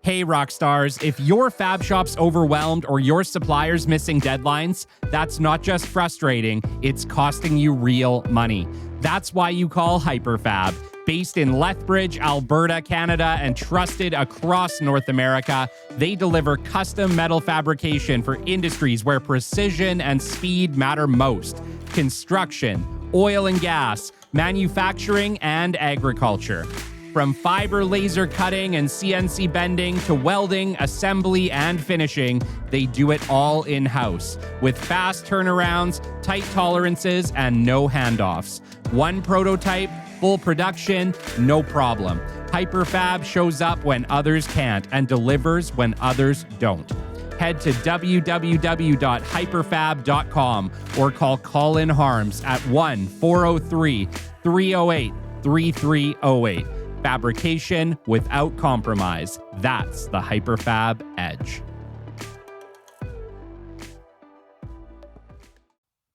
Hey, rock stars, if your fab shop's overwhelmed or your supplier's missing deadlines, that's not just frustrating, it's costing you real money. That's why you call HyperFab. Based in Lethbridge, Alberta, Canada, and trusted across North America, they deliver custom metal fabrication for industries where precision and speed matter most. Construction, oil and gas, manufacturing, and agriculture. From fiber laser cutting and CNC bending to welding, assembly, and finishing, they do it all in-house with fast turnarounds, tight tolerances, and no handoffs. One prototype, full production, no problem. HyperFab shows up when others can't and delivers when others don't. Head to www.hyperfab.com or call Colin Harms at 1-403-308-3308. Fabrication without compromise. That's the HyperFab edge.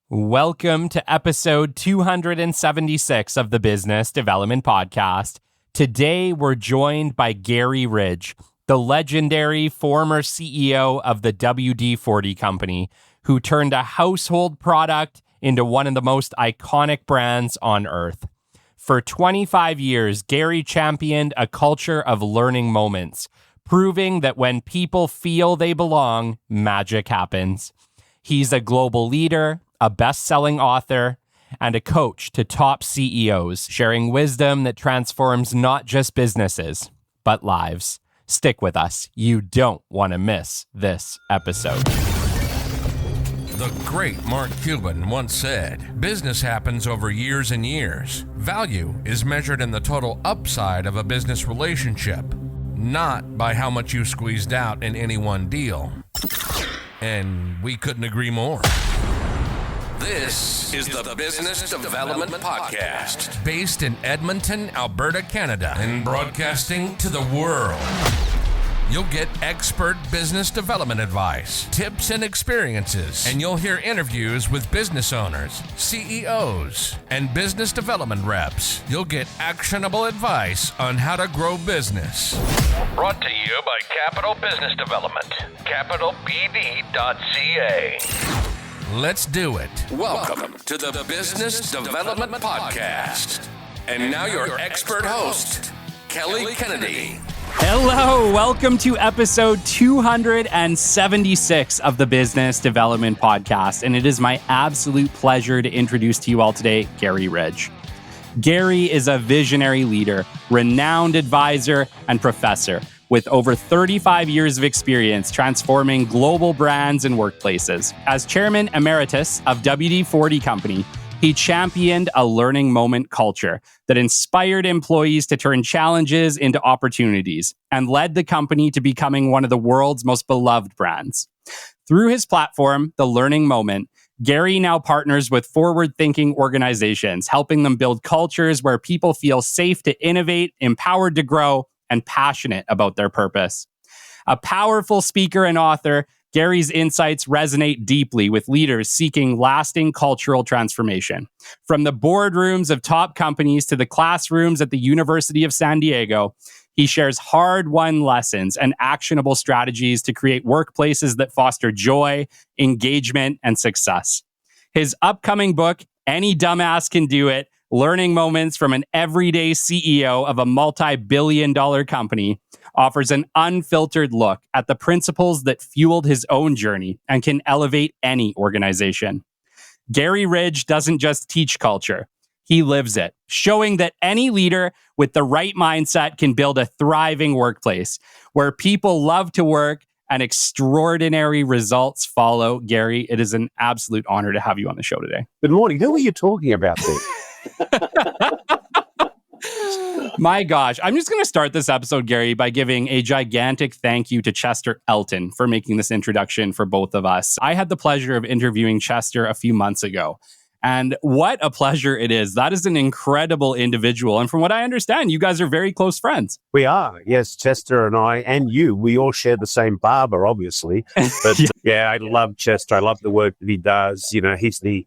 Welcome to episode 276 of the Business Development Podcast. Today, we're joined by Garry Ridge, the legendary former CEO of the WD-40 Company, who turned a household product into one of the most iconic brands on earth. For 25 years, Garry championed a culture of learning moments, proving that when people feel they belong, magic happens. He's a global leader, a best-selling author, and a coach to top CEOs, sharing wisdom that transforms not just businesses, but lives. Stick with us. You don't want to miss this episode. The great Mark Cuban once said, "Business happens over years and years. Value is measured in the total upside of a business relationship, not by how much you squeezed out in any one deal." And we couldn't agree more. This is the Business Development Podcast, based in Edmonton, Alberta, Canada, and broadcasting to the world. You'll get expert business development advice, tips and experiences, and you'll hear interviews with business owners, CEOs, and business development reps. You'll get actionable advice on how to grow business. Brought to you by Capital Business Development, capitalbd.ca. Let's do it. Welcome to the Business Development Podcast. And now your expert host, Kelly Kennedy. Hello, welcome to episode 276 of the Business Development Podcast, and it is my absolute pleasure to introduce to you all today, Garry Ridge. Garry is a visionary leader, renowned advisor, and professor with over 35 years of experience transforming global brands and workplaces. As chairman emeritus of WD-40 Company, he championed a learning moment culture that inspired employees to turn challenges into opportunities and led the company to becoming one of the world's most beloved brands. Through his platform, The Learning Moment, Garry now partners with forward-thinking organizations, helping them build cultures where people feel safe to innovate, empowered to grow, and passionate about their purpose. A powerful speaker and author, Garry's insights resonate deeply with leaders seeking lasting cultural transformation. From the boardrooms of top companies to the classrooms at the University of San Diego, he shares hard-won lessons and actionable strategies to create workplaces that foster joy, engagement, and success. His upcoming book, Any Dumbass Can Do It, Learning Moments from an Everyday CEO of a multi-billion-dollar company, offers an unfiltered look at the principles that fueled his own journey and can elevate any organization. Garry Ridge doesn't just teach culture, he lives it, showing that any leader with the right mindset can build a thriving workplace where people love to work and extraordinary results follow. Garry, it is an absolute honor to have you on the show today. Good morning. Who are you talking about there? My gosh. I'm just going to start this episode, Garry, by giving a gigantic thank you to Chester Elton for making this introduction for both of us. I had the pleasure of interviewing Chester a few months ago. And what a pleasure it is. That is an incredible individual. And from what I understand, you guys are very close friends. We are. Yes, Chester and I and you, we all share the same barber, obviously. But yeah, I love Chester. I love the work that he does. You know, he's the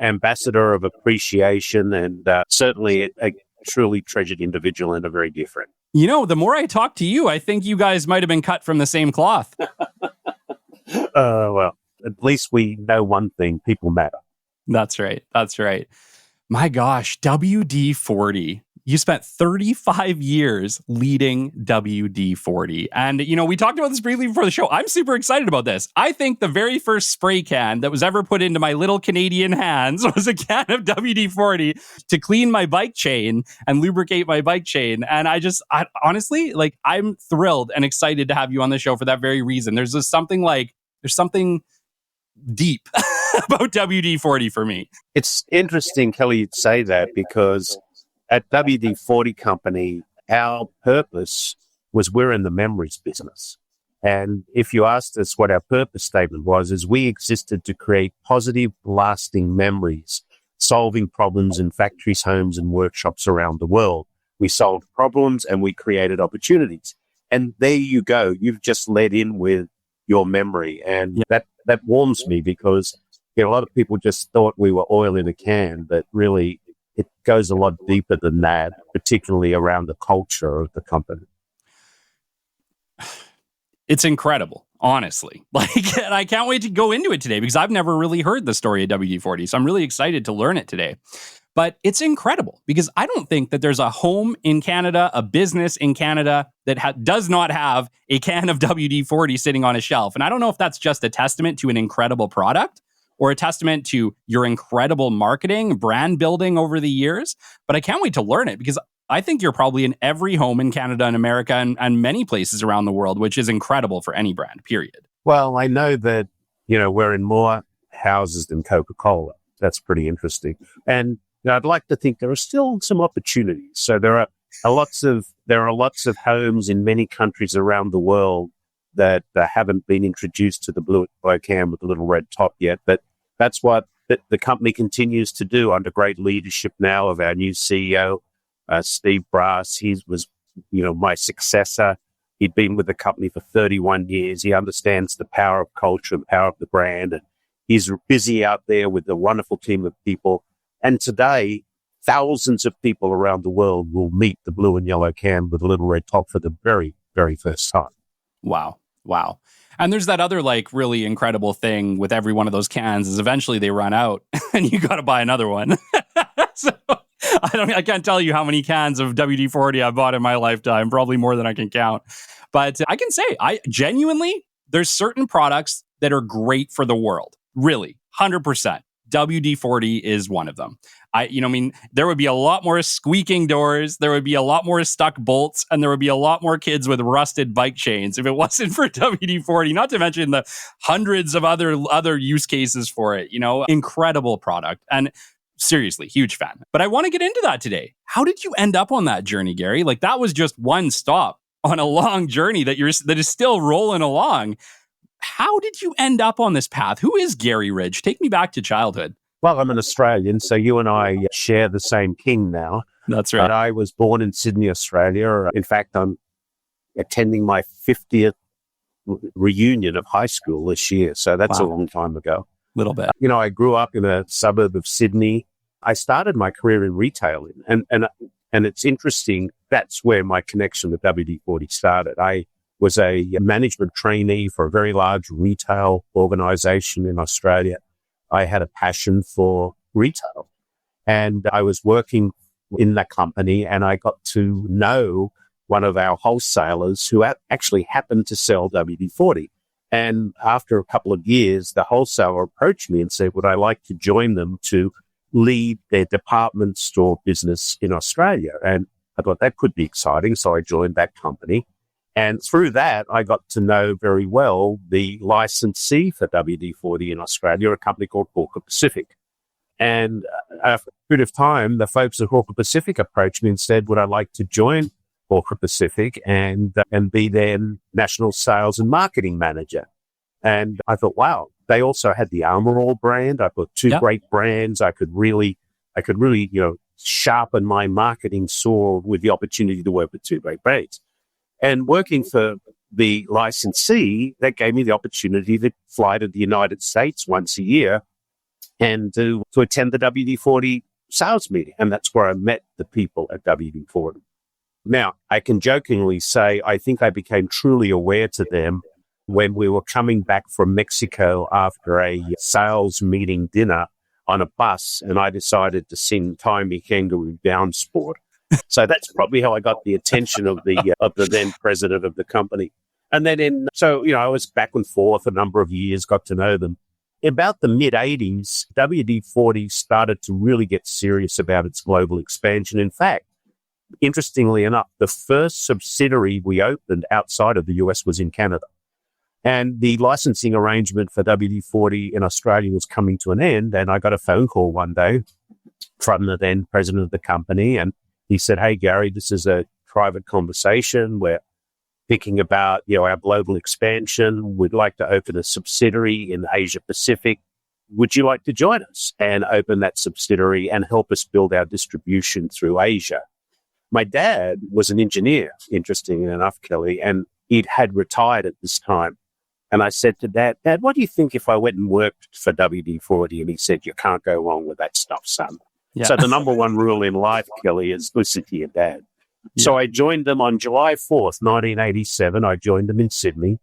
ambassador of appreciation and certainly a truly treasured individual and a very dear friend. You know, the more I talk to you, I think you guys might have been cut from the same cloth. Well, at least we know one thing: people matter. That's right. That's right. My gosh, WD-40. You spent 35 years leading WD-40. And, you know, we talked about this briefly before the show. I'm super excited about this. I think the very first spray can that was ever put into my little Canadian hands was a can of WD-40 to clean my bike chain and lubricate my bike chain. And I honestly, like, I'm thrilled and excited to have you on the show for that very reason. There's something deep about WD-40 for me. It's interesting, Kelly, you'd say that, because at WD-40 Company, our purpose was we're in the memories business. And if you asked us what our purpose statement was, is we existed to create positive, lasting memories, solving problems in factories, homes, and workshops around the world. We solved problems and we created opportunities. And there you go. You've just led in with your memory. And that warms me, because a lot of people just thought we were oil in a can, but really it goes a lot deeper than that, particularly around the culture of the company. It's incredible, honestly. And I can't wait to go into it today, because I've never really heard the story of WD-40. So I'm really excited to learn it today. But it's incredible, because I don't think that there's a home in Canada, a business in Canada that does not have a can of WD-40 sitting on a shelf. And I don't know if that's just a testament to an incredible product or a testament to your incredible marketing, brand building over the years. But I can't wait to learn it, because I think you're probably in every home in Canada and America and many places around the world, which is incredible for any brand, period. Well, I know that, we're in more houses than Coca-Cola. That's pretty interesting. And I'd like to think there are still some opportunities. So there are lots of homes in many countries around the world that haven't been introduced to the blue and yellow can with the little red top yet. But that's what the company continues to do under great leadership now of our new CEO, Steve Brass. He was, my successor. He'd been with the company for 31 years. He understands the power of culture, the power of the brand. And he's busy out there with a wonderful team of people. And today, thousands of people around the world will meet the blue and yellow can with a little red top for the very, very first time. Wow. And there's that other really incredible thing with every one of those cans is eventually they run out and you got to buy another one. So I can't tell you how many cans of WD-40 I bought in my lifetime, probably more than I can count. But I can say, there's certain products that are great for the world. Really, 100%. WD-40 is one of them. There would be a lot more squeaking doors, there would be a lot more stuck bolts, and there would be a lot more kids with rusted bike chains if it wasn't for WD-40, not to mention the hundreds of other use cases for it. Incredible product. And seriously, huge fan. But I want to get into that today. How did you end up on that journey, Garry? That was just one stop on a long journey that is still rolling along. How did you end up on this path? Who is Garry Ridge? Take me back to childhood. Well, I'm an Australian, so you and I share the same king now. That's right. But I was born in Sydney, Australia. In fact, I'm attending my 50th reunion of high school this year. So that's a long time ago. Little bit. I grew up in a suburb of Sydney. I started my career in retailing. And it's interesting, that's where my connection with WD-40 started. I was a management trainee for a very large retail organization in Australia. I had a passion for retail and I was working in that company and I got to know one of our wholesalers who actually happened to sell WD-40. And after a couple of years, the wholesaler approached me and said, would I like to join them to lead their department store business in Australia? And I thought that could be exciting. So I joined that company. And through that, I got to know very well the licensee for WD-40 in Australia, a company called Hawker Pacific. And after a period of time, the folks at Hawker Pacific approached me and said, would I like to join Hawker Pacific and be their national sales and marketing manager? And I thought, wow, they also had the Armor All brand. I thought two great brands. I could really, sharpen my marketing sword with the opportunity to work with two great brands. And working for the licensee, that gave me the opportunity to fly to the United States once a year and to attend the WD-40 sales meeting. And that's where I met the people at WD-40. Now, I can jokingly say, I think I became truly aware to them when we were coming back from Mexico after a sales meeting dinner on a bus, and I decided to sing Tie Me Kangaroo Down Sport. So that's probably how I got the attention of the then president of the company. And then I was back and forth a number of years, got to know them. About the mid-'80s, WD-40 started to really get serious about its global expansion. In fact, interestingly enough, the first subsidiary we opened outside of the US was in Canada. And the licensing arrangement for WD-40 in Australia was coming to an end. And I got a phone call one day from the then president of the company. And he said, "Hey, Garry, this is a private conversation. We're thinking about, our global expansion. We'd like to open a subsidiary in Asia Pacific. Would you like to join us and open that subsidiary and help us build our distribution through Asia?" My dad was an engineer, interestingly enough, Kelly, and he had retired at this time. And I said to Dad, "What do you think if I went and worked for WD-40? And he said, "You can't go wrong with that stuff, son." Yeah. So the number one rule in life, Kelly, is listen to your dad. Yeah. So I joined them on July 4th, 1987. I joined them in Sydney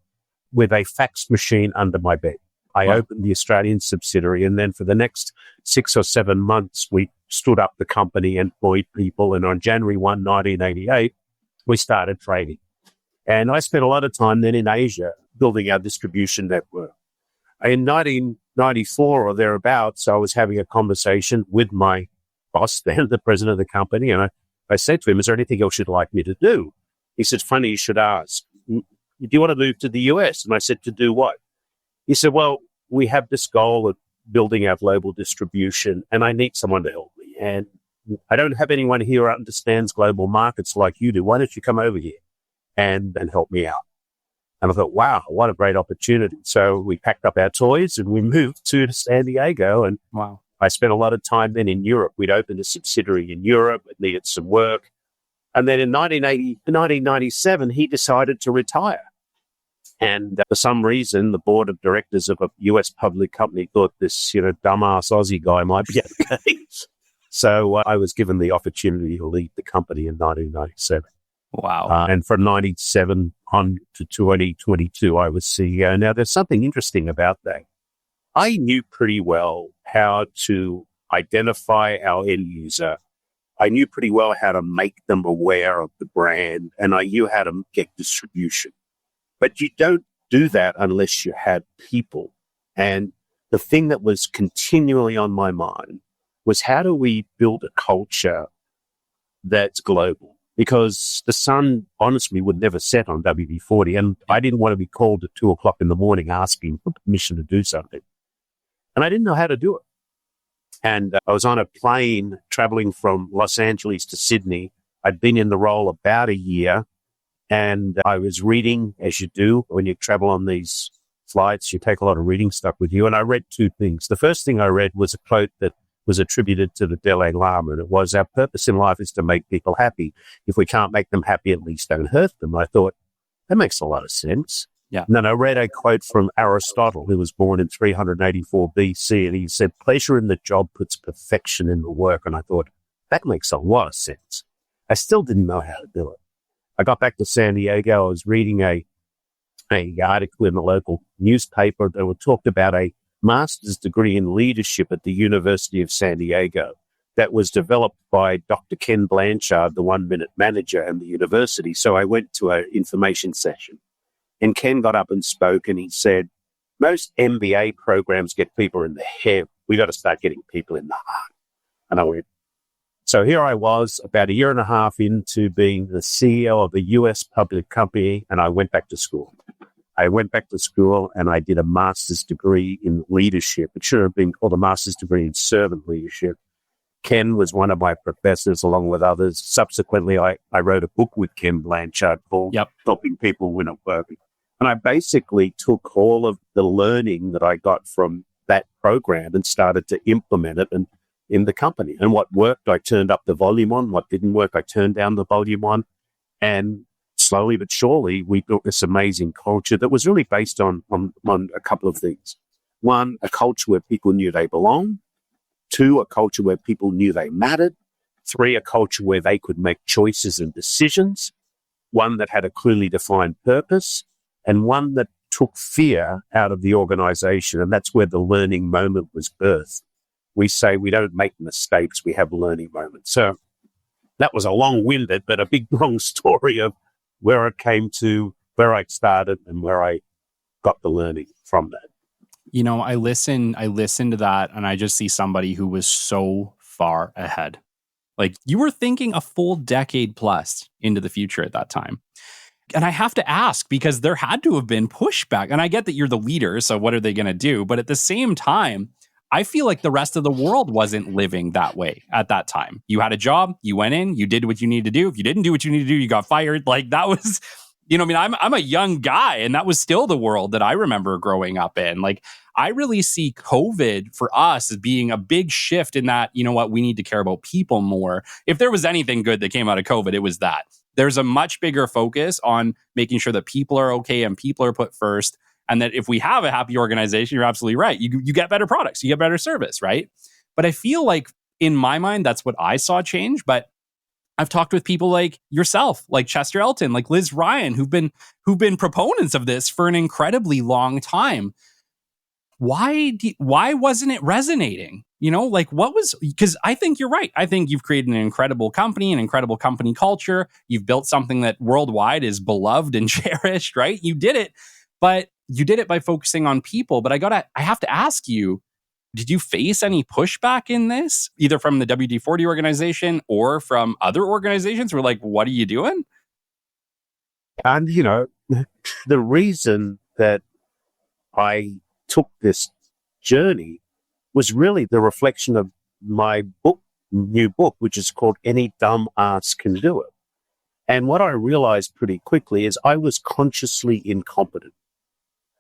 with a fax machine under my bed. I opened the Australian subsidiary, and then for the next 6 or 7 months, we stood up the company, employed people, and on January 1, 1988, we started trading. And I spent a lot of time then in Asia building our distribution network. In 1994 or thereabouts, I was having a conversation with my boss then, the president of the company, and I said to him, "Is there anything else you'd like me to do?" He said, "Funny you should ask. Do you want to move to the US?" And I said, "To do what?" He said, "Well, we have this goal of building our global distribution, and I need someone to help me. And I don't have anyone here who understands global markets like you do. Why don't you come over here and help me out?" And I thought, wow, what a great opportunity. So we packed up our toys and we moved to San Diego. And I spent a lot of time then in Europe. We'd opened a subsidiary in Europe. It needed some work. And then in 1997, he decided to retire. And for some reason, the board of directors of a US public company thought this, dumbass Aussie guy might be okay. So I was given the opportunity to lead the company in 1997. Wow. And from 97 on to 2022, I was CEO. Now, there's something interesting about that. I knew pretty well how to identify our end user. I knew pretty well how to make them aware of the brand, and I knew how to get distribution. But you don't do that unless you had people. And the thing that was continually on my mind was, how do we build a culture that's global? Because the sun, honestly, would never set on WD-40. And I didn't want to be called at 2:00 in the morning asking for permission to do something. And I didn't know how to do it. And I was on a plane traveling from Los Angeles to Sydney. I'd been in the role about a year. And I was reading, as you do when you travel on these flights, you take a lot of reading stuff with you. And I read two things. The first thing I read was a quote that was attributed to the Dalai Lama. And it was, "Our purpose in life is to make people happy. If we can't make them happy, at least don't hurt them." I thought, that makes a lot of sense. Yeah. And then I read a quote from Aristotle, who was born in 384 BC. And he said, "Pleasure in the job puts perfection in the work." And I thought, that makes a lot of sense. I still didn't know how to do it. I got back to San Diego. I was reading a article in the local newspaper that talked about a master's degree in leadership at the University of San Diego that was developed by Dr. Ken Blanchard, the 1-minute manager at the university. So I went to an information session, and Ken got up and spoke, and he said, "Most MBA programs get people in the head. We got to start getting people in the heart." And I went, so here I was about a year and a half into being the CEO of a US public company, and I went back to school. And I did a master's degree in leadership. It should have been called a master's degree in servant leadership. Ken was one of my professors along with others. Subsequently, I wrote a book with Ken Blanchard called Helping People Win at Work. And I basically took all of the learning that I got from that program and started to implement it in the company. And what worked, I turned up the volume on. What didn't work, I turned down the volume on. And slowly but surely, we built this amazing culture that was really based on a couple of things. One, a culture where people knew they belonged. Two, a culture where people knew they mattered. 3, a culture where they could make choices and decisions, 1 that had a clearly defined purpose, and 1 that took fear out of the organization. And that's where the learning moment was birthed. We say we don't make mistakes, we have learning moments. So that was a long-winded, but a big, long story of where I came to, where I started, and where I got the learning from that. You know, I listen to that, and I just see somebody who was so far ahead. Like, you were thinking a full decade plus into the future at that time. And I have to ask, because there had to have been pushback. And I get that you're the leader, so what are they going to do? But at the same time, I feel like the rest of the world wasn't living that way at that time. You had a job, you went in, you did what you needed to do. If you didn't do what you needed to do, you got fired. Like, that was, you know, I mean, I'm a young guy, and that was still the world that I remember growing up in. Like, I really see COVID for us as being a big shift in that, you know what, we need to care about people more. If there was anything good that came out of COVID, it was that. There's a much bigger focus on making sure that people are okay and people are put first. And that if we have a happy organization, you're absolutely right. You get better products, you get better service, right? But I feel like in my mind, that's what I saw change. But I've talked with people like yourself, like Chester Elton, like Liz Ryan, who've been proponents of this for an incredibly long time. Why wasn't it resonating? You know, like, what was, because I think you're right. I think you've created an incredible company culture. You've built something that worldwide is beloved and cherished, right? You did it, but you did it by focusing on people. But I have to ask you, did you face any pushback in this, either from the WD-40 organization or from other organizations who were like, what are you doing? And, you know, the reason that I took this journey was really the reflection of my new book, which is called Any Dumb Ass Can Do It. And what I realized pretty quickly is I was consciously incompetent.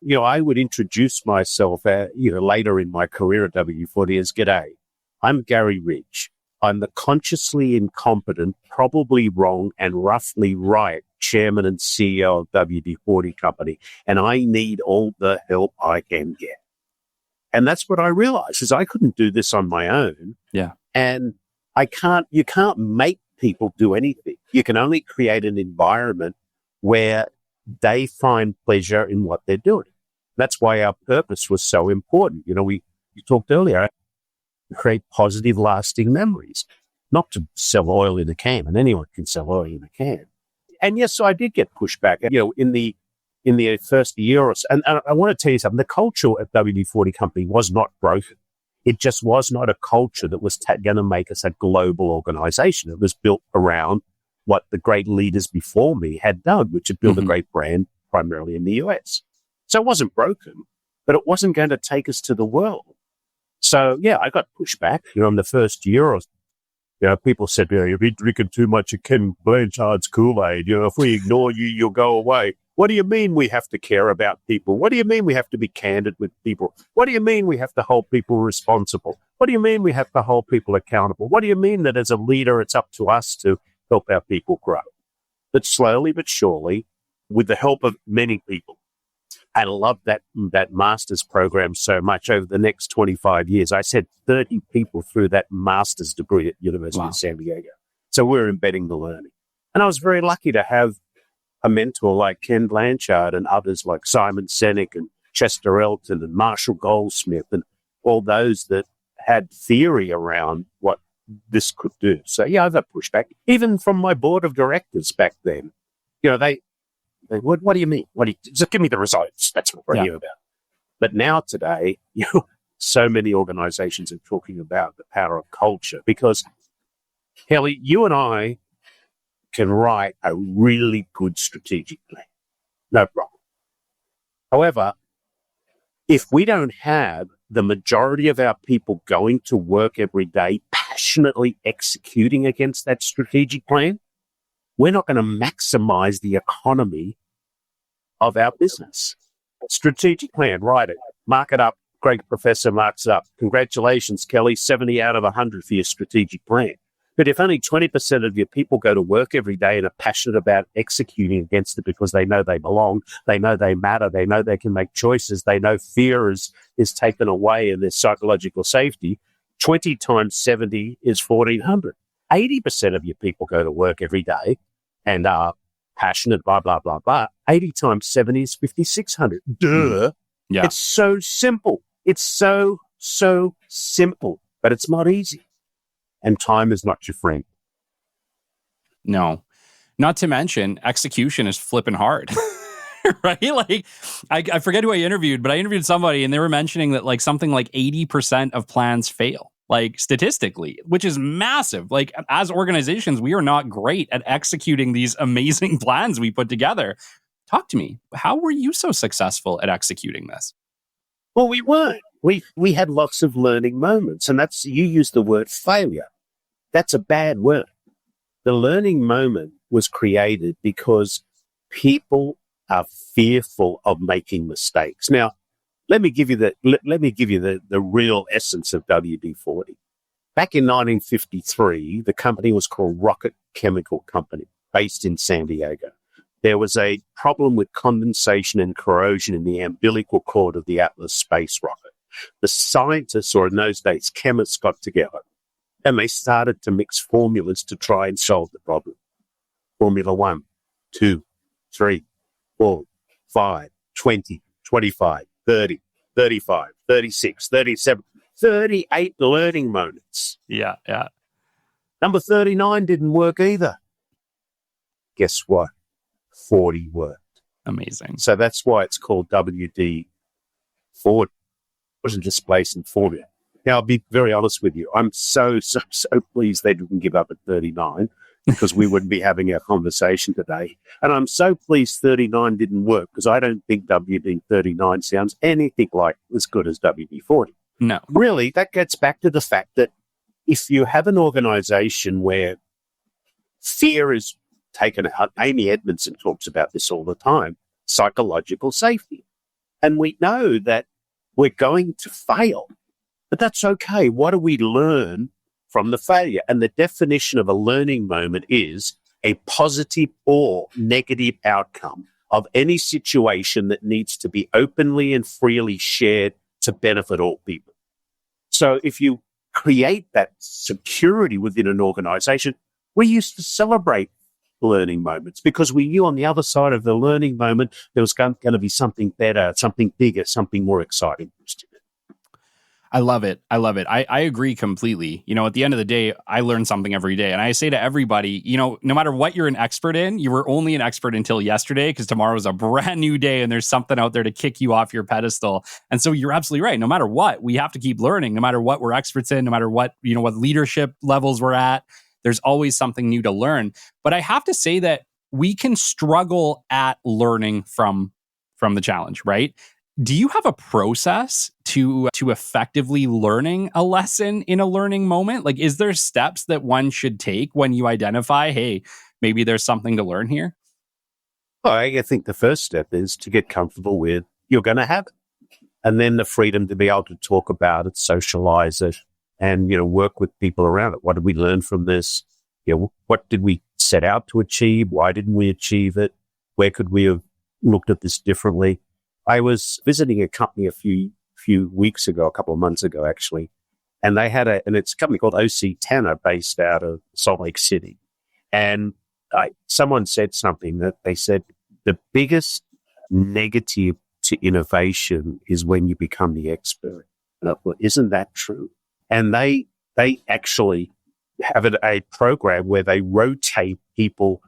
You know, I would introduce myself, later in my career at WD-40 as, "G'day, I'm Garry Ridge. I'm the consciously incompetent, probably wrong, and roughly right chairman and CEO of WD-40 Company, and I need all the help I can get." And that's what I realized, is I couldn't do this on my own. Yeah. And you can't make people do anything. You can only create an environment where they find pleasure in what they're doing. That's why our purpose was so important. You know, you talked earlier, create positive, lasting memories, not to sell oil in a can, and anyone can sell oil in a can. And yes, so I did get pushback, you know, in the first year or so. And I want to tell you something, the culture at WD-40 Company was not broken. It just was not a culture that was going to make us a global organization. It was built around what the great leaders before me had done, which had built a great brand primarily in the US. So it wasn't broken, but it wasn't going to take us to the world. So yeah, I got pushback, you know, in the first year or so. You know, people said, you know, you've been drinking too much of Ken Blanchard's Kool-Aid. You know, if we ignore you, you'll go away. What do you mean we have to care about people? What do you mean we have to be candid with people? What do you mean we have to hold people responsible? What do you mean we have to hold people accountable? What do you mean that as a leader, it's up to us to help our people grow? But slowly but surely, with the help of many people, I love that master's program so much. Over the next 25 years, I sent 30 people through that master's degree at University of San Diego. So we're embedding the learning. And I was very lucky to have a mentor like Ken Blanchard and others like Simon Sinek and Chester Elton and Marshall Goldsmith and all those that had theory around what this could do. So yeah, I've had pushback, even from my board of directors back then. You know, they what do you mean? Just give me the results. That's what we're here about. But now today, you know, so many organizations are talking about the power of culture, because, Kelly, you and I can write a really good strategic plan. No problem. However, if we don't have the majority of our people going to work every day, passionately executing against that strategic plan, we're not going to maximize the economy of our business. Strategic plan, write it, mark it up. Greg Professor marks it up. Congratulations, Kelly, 70 out of 100 for your strategic plan. But if only 20% of your people go to work every day and are passionate about executing against it because they know they belong, they know they matter, they know they can make choices, they know fear is taken away and there's psychological safety, 20 times 70 is 1,400. 80% of your people go to work every day and are passionate, blah, blah, blah, blah. 80 times 70 is 5,600. Duh. Yeah. It's so simple. It's so simple, but it's not easy. And time is not your friend. No. Not to mention, execution is flipping hard. Right? Like, I forget who I interviewed, but I interviewed somebody and they were mentioning that like something like 80% of plans fail, like statistically, which is massive. Like, as organizations, we are not great at executing these amazing plans we put together. Talk to me. How were you so successful at executing this? Well, we weren't. We had lots of learning moments, and you used the word failure. That's a bad word. The learning moment was created because people are fearful of making mistakes. Now, let me give you the real essence of WD-40. Back in 1953, the company was called Rocket Chemical Company, based in San Diego. There was a problem with condensation and corrosion in the umbilical cord of the Atlas space rocket. The scientists, or in those days, chemists, got together and they started to mix formulas to try and solve the problem. Formula 1, 2, 3, 4, 5, 20, 25, 30, 35, 36, 37, 38 learning moments. Yeah. Number 39 didn't work either. Guess what? 40 worked. Amazing. So that's why it's called WD-40. It wasn't displacing formula. Now, I'll be very honest with you. I'm so pleased they didn't give up at 39 because we wouldn't be having our conversation today. And I'm so pleased 39 didn't work because I don't think WD-39 sounds anything like as good as WD-40. No. Really, that gets back to the fact that if you have an organization where fear is taken out, Amy Edmondson talks about this all the time, psychological safety. And we know that we're going to fail, but that's okay. What do we learn from the failure? And the definition of a learning moment is a positive or negative outcome of any situation that needs to be openly and freely shared to benefit all people. So if you create that security within an organization, we used to celebrate learning moments because we knew on the other side of the learning moment, there was going to be something better, something bigger, something more exciting. I love it. I agree completely. You know, at the end of the day, I learn something every day. And I say to everybody, you know, no matter what you're an expert in, you were only an expert until yesterday because tomorrow is a brand new day and there's something out there to kick you off your pedestal. And so you're absolutely right. No matter what, we have to keep learning, no matter what we're experts in, no matter what, you know, what leadership levels we're at, there's always something new to learn. But I have to say that we can struggle at learning from the challenge, right? Do you have a process to effectively learning a lesson in a learning moment? Like, is there steps that one should take when you identify, hey, maybe there's something to learn here? Well, I think the first step is to get comfortable with you're going to have it. And then the freedom to be able to talk about it, socialize it, and, you know, work with people around it. What did we learn from this? You know, what did we set out to achieve? Why didn't we achieve it? Where could we have looked at this differently? I was visiting a company a few weeks ago, a couple of months ago, actually, and they had it's a company called OC Tanner based out of Salt Lake City. And someone said something that they said, the biggest negative to innovation is when you become the expert. And I thought, isn't that true? And they actually have a program where they rotate people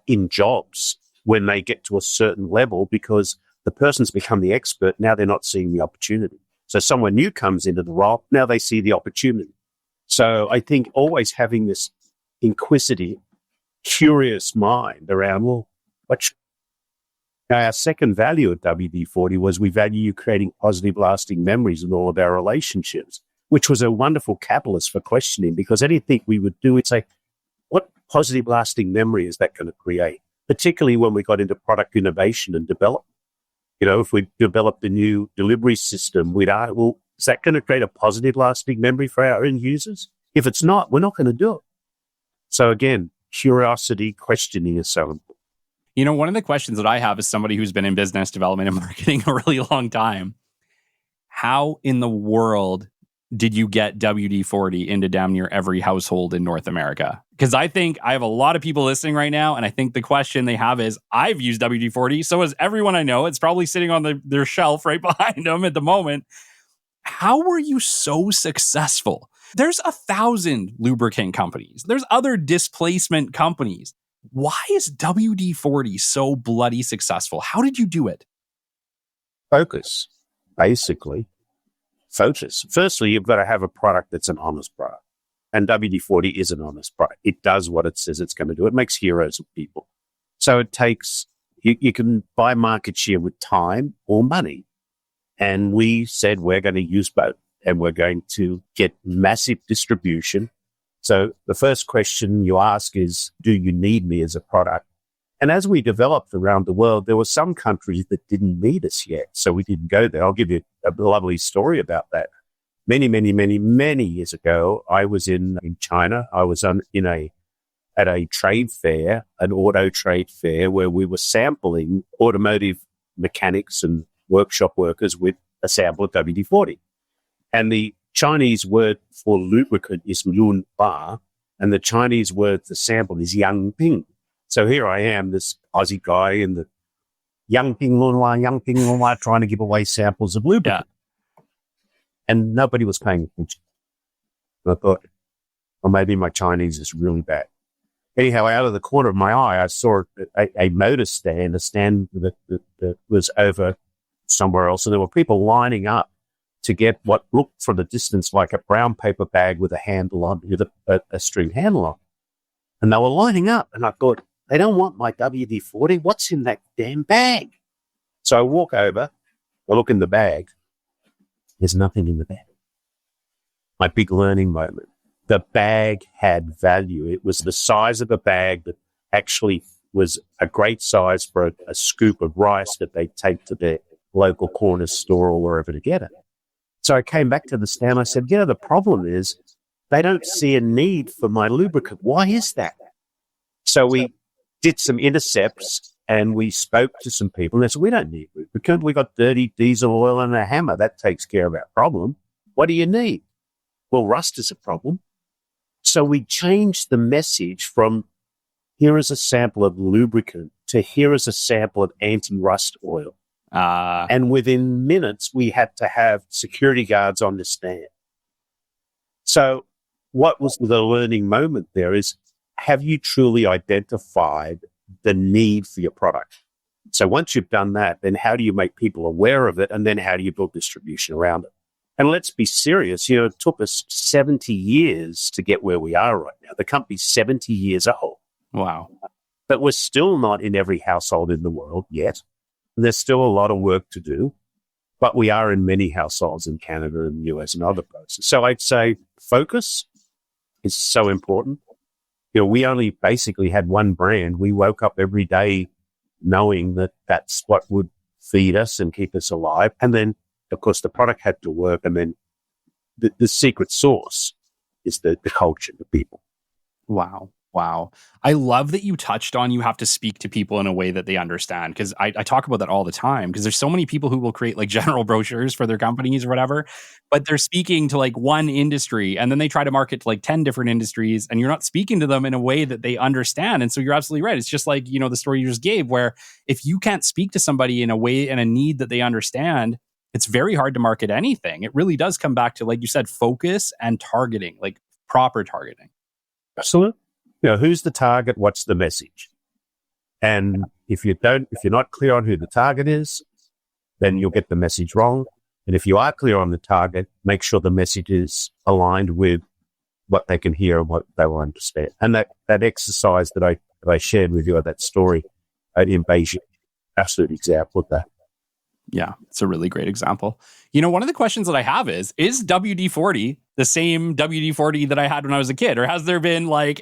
in jobs when they get to a certain level because the person's become the expert. Now they're not seeing the opportunity. So someone new comes into the role. Now they see the opportunity. So I think always having this inquisitive, curious mind around, well, our second value at WD-40 was we value creating positive, lasting memories in all of our relationships, which was a wonderful catalyst for questioning because anything we would do, we'd say, what positive, lasting memory is that going to create? Particularly when we got into product innovation and development. You know, if we developed a new delivery system, is that going to create a positive, lasting memory for our end users? If it's not, we're not going to do it. So again, curiosity, questioning is so important. You know, one of the questions that I have as somebody who's been in business development and marketing a really long time, how in the world did you get WD-40 into damn near every household in North America? Because I think I have a lot of people listening right now, and I think the question they have is, I've used WD-40, so has everyone I know. It's probably sitting on their shelf right behind them at the moment. How were you so successful? There's 1,000 lubricant companies. There's other displacement companies. Why is WD-40 so bloody successful? How did you do it? Focus, basically. Focus. Firstly, you've got to have a product that's an honest product. And WD-40 is an honest product. It does what it says it's going to do. It makes heroes of people. So it takes, you can buy market share with time or money. And we said we're going to use both, and we're going to get massive distribution. So the first question you ask is, do you need me as a product? And as we developed around the world, there were some countries that didn't need us yet. So we didn't go there. I'll give you a lovely story about that. Many years ago, I was in China. I was at a trade fair, an auto trade fair, where we were sampling automotive mechanics and workshop workers with a sample of WD-40. And the Chinese word for lubricant is Lun Ba, and the Chinese word for sample is Yang Ping. So here I am, this Aussie guy in the Yang Ping Lun La, trying to give away samples of lubricant. Yeah. And nobody was paying attention. And I thought, well, maybe my Chinese is really bad. Anyhow, out of the corner of my eye, I saw a motor stand, a stand that was over somewhere else. And there were people lining up to get what looked from the distance like a brown paper bag with a handle on, with a string handle on. And they were lining up. And I thought, they don't want my WD-40. What's in that damn bag? So I walk over, I look in the bag. There's nothing in the bag. My big learning moment. The bag had value. It was the size of a bag that actually was a great size for a scoop of rice that they'd take to their local corner store or wherever to get it. So I came back to the stand. I said, the problem is they don't see a need for my lubricant. Why is that? So we did some intercepts. And we spoke to some people, and they said, we don't need lubricant. We got dirty diesel oil and a hammer. That takes care of our problem. What do you need? Well, rust is a problem. So we changed the message from here is a sample of lubricant to here is a sample of anti-rust oil. And within minutes, we had to have security guards on the stand. So what was the learning moment there is, have you truly identified the need for your product? So once you've done that, then how do you make people aware of it? And then how do you build distribution around it? And let's be serious. It took us 70 years to get where we are right now. The company's 70 years old. Wow. But we're still not in every household in the world yet. There's still a lot of work to do, but we are in many households in Canada and the US and other places. So I'd say focus is so important. We only basically had one brand. We woke up every day knowing that that's what would feed us and keep us alive. And then, of course, the product had to work. And then the secret sauce is the culture, the people. Wow. I love that you touched on you have to speak to people in a way that they understand, because I talk about that all the time, because there's so many people who will create like general brochures for their companies or whatever, but they're speaking to like one industry and then they try to market to like 10 different industries, and you're not speaking to them in a way that they understand. And so you're absolutely right. It's just like, the story you just gave, where if you can't speak to somebody in a way and a need that they understand, it's very hard to market anything. It really does come back to, like you said, focus and targeting, like proper targeting. Absolutely. Who's the target? What's the message? And if you're not clear on who the target is, then you'll get the message wrong. And if you are clear on the target, make sure the message is aligned with what they can hear and what they will understand. And that exercise that I shared with you, that story in Beijing, absolute example of that. Yeah, it's a really great example. One of the questions that I have is WD-40 the same WD-40 that I had when I was a kid? Or has there been are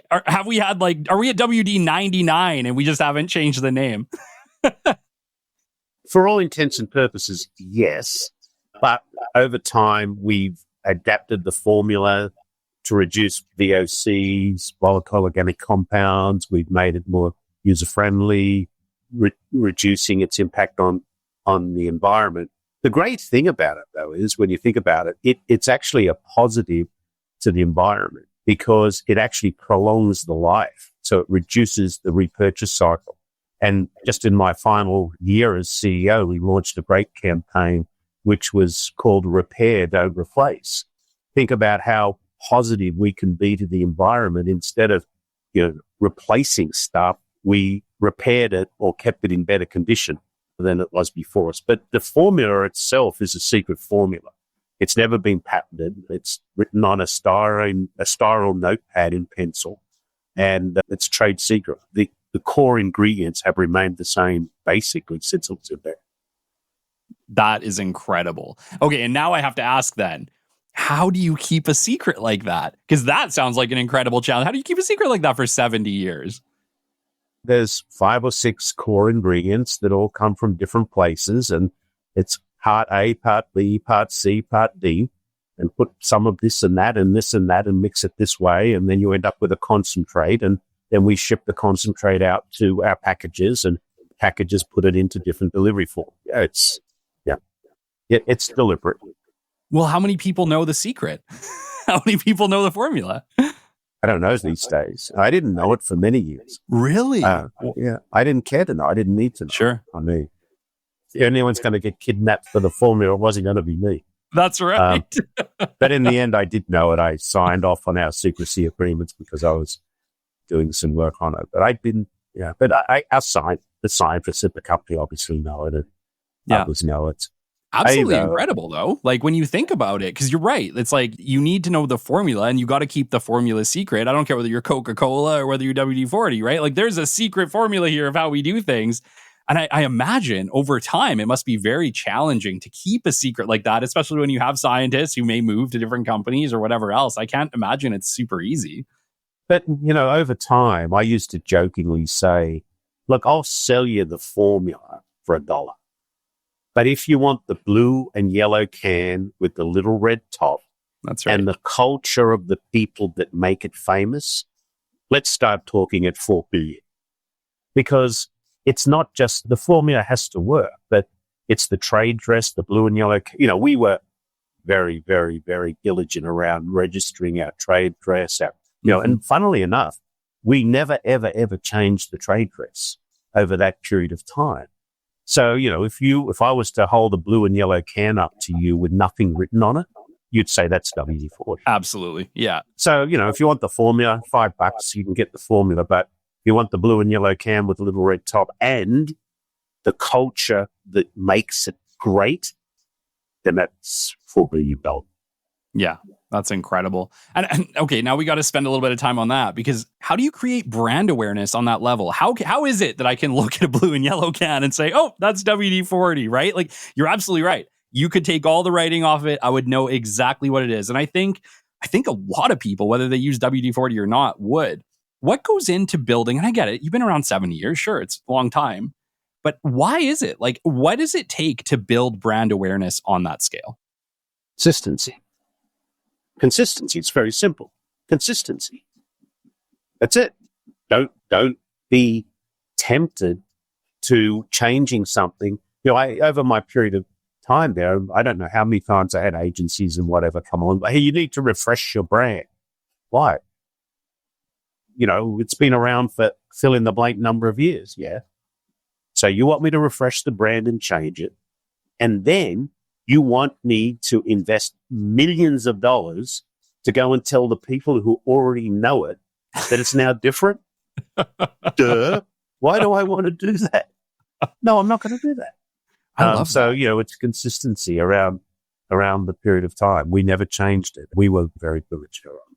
we at WD-99 and we just haven't changed the name? For all intents and purposes, yes. But over time, we've adapted the formula to reduce VOCs, volatile organic compounds. We've made it more user-friendly, reducing its impact on the environment. The great thing about it, though, is when you think about it, it's actually a positive to the environment. because it actually prolongs the life. So it reduces the repurchase cycle. And just in my final year as CEO, we launched a great campaign, which was called Repair, Don't Replace. Think about how positive we can be to the environment. Instead of, replacing stuff, we repaired it or kept it in better condition than it was before us. But the formula itself is a secret formula. It's never been patented. It's written on a spiral notepad in pencil, and it's trade secret. The core ingredients have remained the same basically since it was in there. That is incredible. Okay, and now I have to ask then, how do you keep a secret like that? Because that sounds like an incredible challenge. How do you keep a secret like that for 70 years? There's 5 or 6 core ingredients that all come from different places, and it's part A, part B, part C, part D, and put some of this and that and this and that and mix it this way, and then you end up with a concentrate, and then we ship the concentrate out to our packages, and packages put it into different delivery forms. It's deliberate. Well, how many people know the secret? How many people know the formula? I don't know these days. I didn't know it for many years. Really? Yeah. I didn't care to know. I didn't need to know. Sure. I mean, if anyone's going to get kidnapped for the formula, it wasn't going to be me. That's right. But in the end, I did know it. I signed off on our secrecy agreements because I was doing some work on it. But the scientists at the company obviously know it, and others know it. Absolutely incredible, though. Like, when you think about it, because you're right. It's like you need to know the formula, and you got to keep the formula secret. I don't care whether you're Coca-Cola or whether you're WD-40, right? Like, there's a secret formula here of how we do things. And I imagine over time, it must be very challenging to keep a secret like that, especially when you have scientists who may move to different companies or whatever else. I can't imagine it's super easy. But, over time, I used to jokingly say, look, I'll sell you the formula for $1. But if you want the blue and yellow can with the little red top, that's right, and the culture of the people that make it famous, let's start talking at $4 billion. Because it's not just the formula has to work, but it's the trade dress, the blue and yellow. We were very, very, very diligent around registering our trade dress. And funnily enough, we never, ever, ever changed the trade dress over that period of time. So, if I was to hold a blue and yellow can up to you with nothing written on it, you'd say that's WD-40. Absolutely. Yeah. So, if you want the formula, $5, you can get the formula. But if you want the blue and yellow can with a little red top and the culture that makes it great, then that's $4 billion. Yeah, that's incredible. And okay, now we got to spend a little bit of time on that, because how do you create brand awareness on that level? How is it that I can look at a blue and yellow can and say, oh, that's WD-40, right? Like, you're absolutely right. You could take all the writing off of it. I would know exactly what it is. And I think a lot of people, whether they use WD-40 or not, would. What goes into building, and I get it, you've been around 70 years, sure, it's a long time, but why is it? Like, what does it take to build brand awareness on that scale? Consistency. It's very simple. Consistency. That's it. Don't be tempted to changing something. Over my period of time there, I don't know how many times I had agencies and whatever come on. Hey, you need to refresh your brand. Why? It's been around for fill in the blank number of years. Yeah. So you want me to refresh the brand and change it. And then you want me to invest millions of dollars to go and tell the people who already know it that it's now different? Duh. Why do I want to do that? No, I'm not going to do that. I love that. It's consistency around the period of time. We never changed it. We were very diligent around that.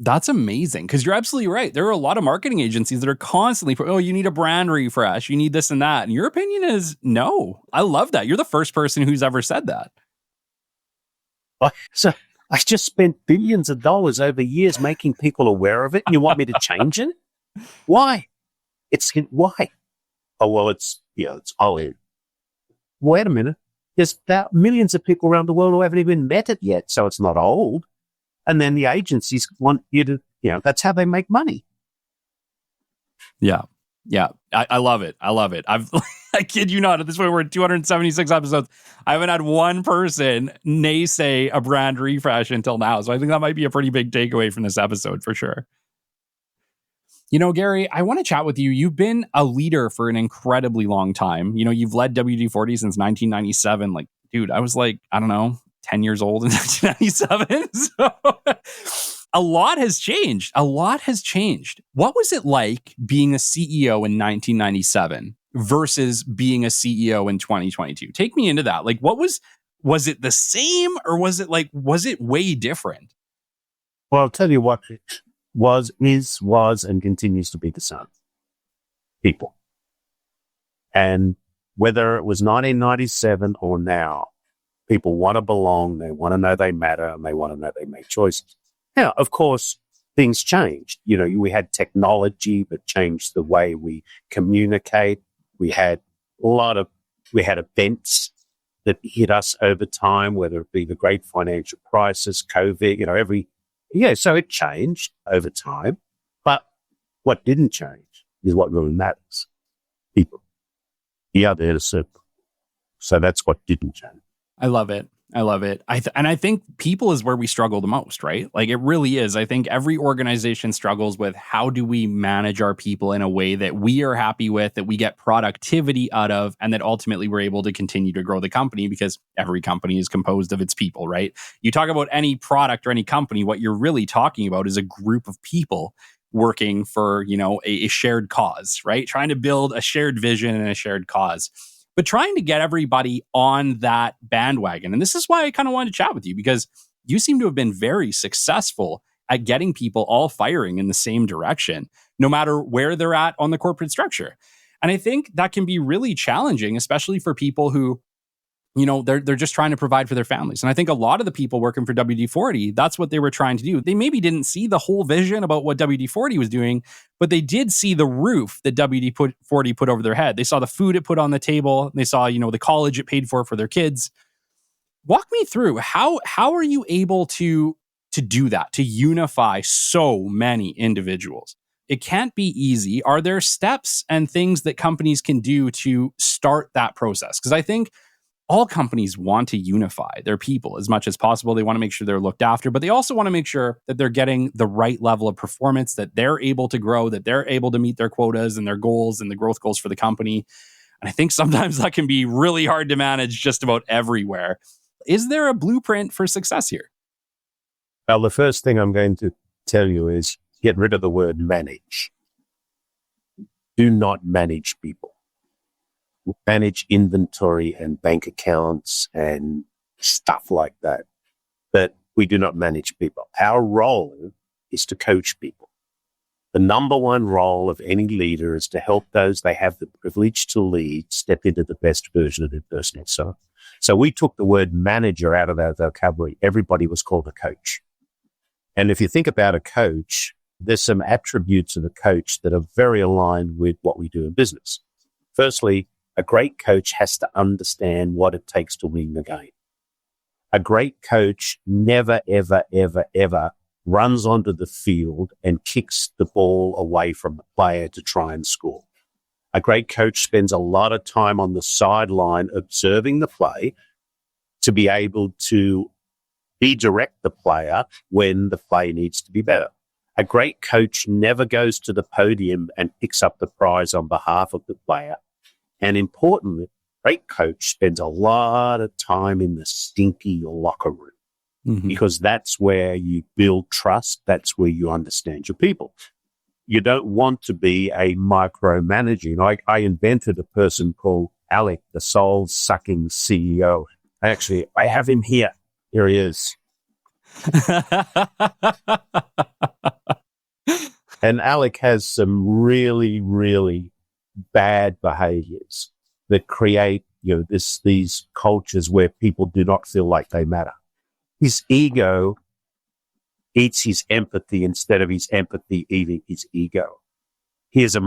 That's amazing, because you're absolutely right. There are a lot of marketing agencies that are constantly, you need a brand refresh, you need this and that. And your opinion is no. I love that. You're the first person who's ever said that. So I just spent billions of dollars over years making people aware of it, and you want me to change it? Why? Why? Oh, well, it's all in. Wait a minute. There's millions of people around the world who haven't even met it yet, so it's not old. And then the agencies want you to, that's how they make money. Yeah. Yeah. I love it. I love it. I kid you not. At this point, we're at 276 episodes. I haven't had one person naysay a brand refresh until now. So I think that might be a pretty big takeaway from this episode for sure. You know, Garry, I want to chat with you. You've been a leader for an incredibly long time. You know, you've led WD-40 since 1997. Like, dude, I was like, I don't know, 10 years old in 1997. So a lot has changed. A lot has changed. What was it like being a CEO in 1997 versus being a CEO in 2022? Take me into that. Like, was it the same or was it way different? Well, I'll tell you what it was, and continues to be the same. People. And whether it was 1997 or now, people want to belong, they want to know they matter, and they want to know they make choices. Now, of course, things changed. You know, we had technology that changed the way we communicate. We had events that hit us over time, whether it be the great financial crisis, COVID, so it changed over time. But what didn't change is what really matters. People. Yeah, they're the simple. So that's what didn't change. I love it. I think people is where we struggle the most, right? Like it really is. I think every organization struggles with how do we manage our people in a way that we are happy with, that we get productivity out of, and that ultimately we're able to continue to grow the company because every company is composed of its people, right? You talk about any product or any company, what you're really talking about is a group of people working for, a shared cause, right? Trying to build a shared vision and a shared cause. But trying to get everybody on that bandwagon. And this is why I kind of wanted to chat with you, because you seem to have been very successful at getting people all firing in the same direction, no matter where they're at on the corporate structure. And I think that can be really challenging, especially for people who, they're just trying to provide for their families. And I think a lot of the people working for WD-40, that's what they were trying to do. They maybe didn't see the whole vision about what WD-40 was doing, but they did see the roof that WD-40 put over their head. They saw the food it put on the table. They saw, the college it paid for their kids. Walk me through how are you able to do that, to unify so many individuals? It can't be easy. Are there steps and things that companies can do to start that process? Because I think all companies want to unify their people as much as possible. They want to make sure they're looked after, but they also want to make sure that they're getting the right level of performance, that they're able to grow, that they're able to meet their quotas and their goals and the growth goals for the company. And I think sometimes that can be really hard to manage just about everywhere. Is there a blueprint for success here? Well, the first thing I'm going to tell you is get rid of the word manage. Do not manage people. Manage inventory and bank accounts and stuff like that. But we do not manage people. Our role is to coach people. The number one role of any leader is to help those they have the privilege to lead step into the best version of their personal self. So we took the word manager out of our vocabulary. Everybody was called a coach. And if you think about a coach, there's some attributes of a coach that are very aligned with what we do in business. Firstly, a great coach has to understand what it takes to win the game. A great coach never, ever, ever, ever runs onto the field and kicks the ball away from the player to try and score. A great coach spends a lot of time on the sideline observing the play to be able to redirect the player when the play needs to be better. A great coach never goes to the podium and picks up the prize on behalf of the player. And importantly, a great coach spends a lot of time in the stinky locker room because that's where you build trust. That's where you understand your people. You don't want to be a micromanaging. I invented a person called Alec, the soul-sucking CEO. I have him here. Here he is. And Alec has some really, really bad behaviors that create, these cultures where people do not feel like they matter. His ego eats his empathy instead of his empathy eating his ego. She is a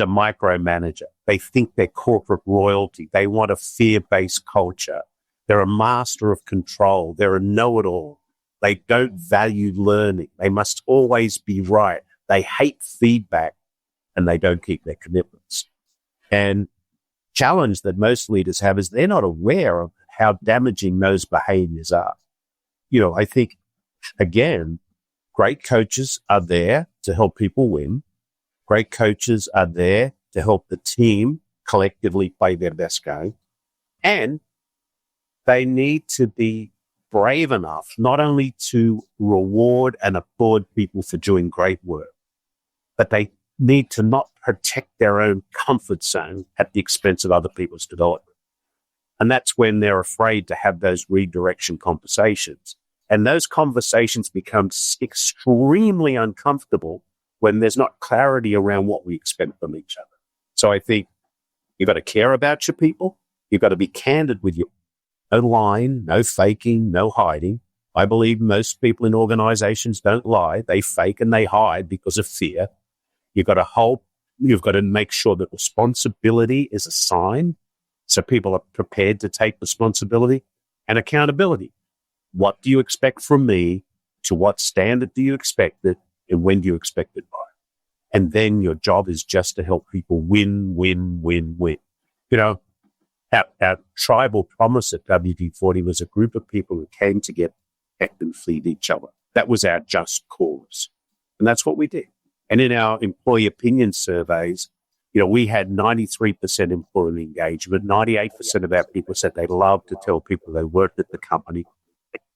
micromanager. They think they're corporate royalty. They want a fear-based culture. They're a master of control. They're a know-it-all. They don't value learning. They must always be right. They hate feedback and they don't keep their commitments. And challenge that most leaders have is they're not aware of how damaging those behaviors are. I think, again, great coaches are there to help people win. Great coaches are there to help the team collectively play their best game. And they need to be brave enough not only to reward and applaud people for doing great work, but they need to not protect their own comfort zone at the expense of other people's development. And that's when they're afraid to have those redirection conversations. And those conversations become extremely uncomfortable when there's not clarity around what we expect from each other. So I think you've got to care about your people. You've got to be candid with you. No lying, no faking, no hiding. I believe most people in organizations don't lie. They fake and they hide because of fear. You've got to make sure that responsibility is assigned so people are prepared to take responsibility, and accountability. What do you expect from me? To what standard do you expect it? And when do you expect it by? And then your job is just to help people win, win, win, win. Our tribal promise at WD-40 was a group of people who came to get protect and feed each other. That was our just cause. And that's what we did. And in our employee opinion surveys, we had 93% employee engagement. 98% of our people said they loved to tell people they worked at the company.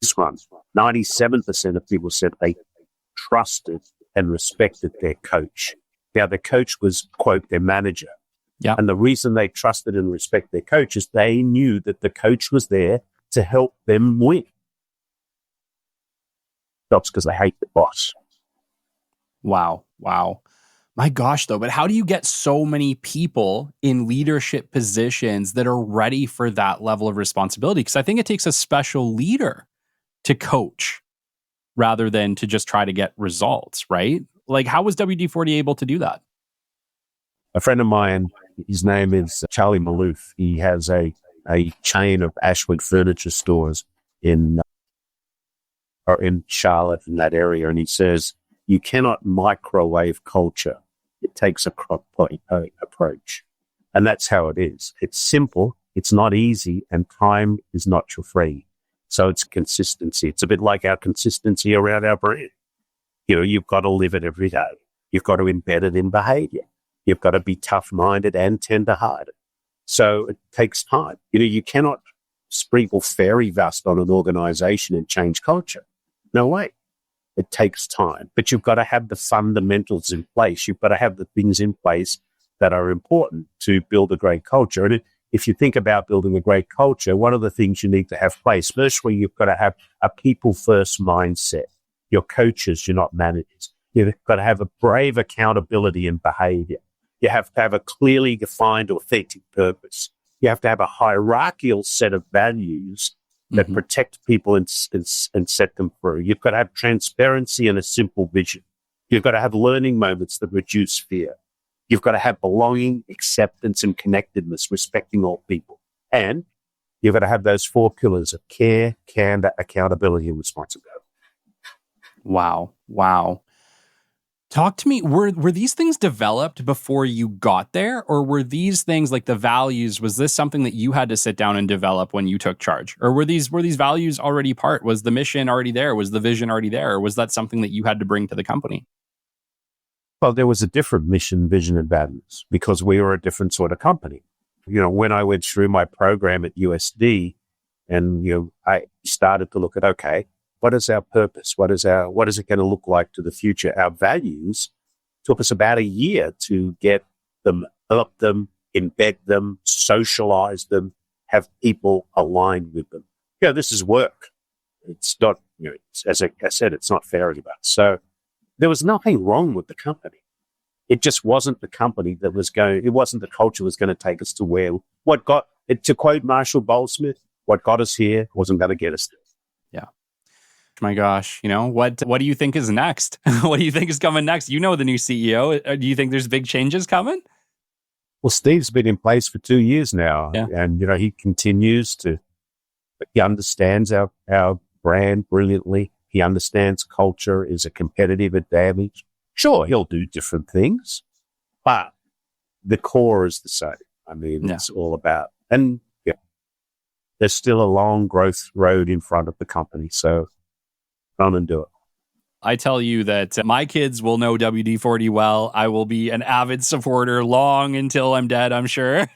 This one, 97% of people said they trusted and respected their coach. Now, the coach was, quote, their manager. Yeah. And the reason they trusted and respect their coach is they knew that the coach was there to help them win. That's because they hate the boss. Wow. My gosh, though, but how do you get so many people in leadership positions that are ready for that level of responsibility? Because I think it takes a special leader to coach rather than to just try to get results, right? Like, how was WD-40 able to do that? A friend of mine, his name is Charlie Maloof. He has a chain of Ashwood furniture stores in Charlotte, in that area. And he says, you cannot microwave culture. It takes a crock-pot approach. And that's how it is. It's simple. It's not easy. And time is not your friend. So it's consistency. It's a bit like our consistency around our brand. You've got to live it every day. You've got to embed it in behavior. You've got to be tough-minded and tender-hearted. So it takes time. You cannot sprinkle fairy dust on an organization and change culture. No way. It takes time. But you've got to have the fundamentals in place. You've got to have the things in place that are important to build a great culture. And if you think about building a great culture, one of the things you need to have in place, firstly, you've got to have a people-first mindset. Your coaches, you're not managers. You've got to have a brave accountability in behavior. You have to have a clearly defined, authentic purpose. You have to have a hierarchical set of values that protect people and set them free. You've got to have transparency and a simple vision. You've got to have learning moments that reduce fear. You've got to have belonging, acceptance, and connectedness, respecting all people. And you've got to have those 4 pillars of care, candor, accountability, and responsibility. Wow. Talk to me, were these things developed before you got there, or were these things like the values, was this something that you had to sit down and develop when you took charge? Or were these values already part? Was the mission already there? Was the vision already there? Or was that something that you had to bring to the company? Well, there was a different mission, vision, and values because we were a different sort of company. When I went through my program at USD and, I started to look at, okay, what is our purpose? What is it going to look like to the future? Our values took us about a year to get them, develop them, embed them, socialize them, have people aligned with them. This is work. It's not, as I said, it's not fairy dust. So there was nothing wrong with the company. It just wasn't the company that was it wasn't the culture that was going to take us to where, to quote Marshall Goldsmith, what got us here wasn't going to get us there. Yeah. My gosh, what do you think is next? What do you think is coming next? The new CEO. Do you think there's big changes coming? Well, Steve's been in place for 2 years now. Yeah. And, he continues he understands our brand brilliantly. He understands culture is a competitive advantage. Sure, he'll do different things, but the core is the same. I mean, Yeah. it's all about, and yeah, there's still a long growth road in front of the company. So come and do it. I tell you that my kids will know WD-40 well. I will be an avid supporter long until I'm dead, I'm sure.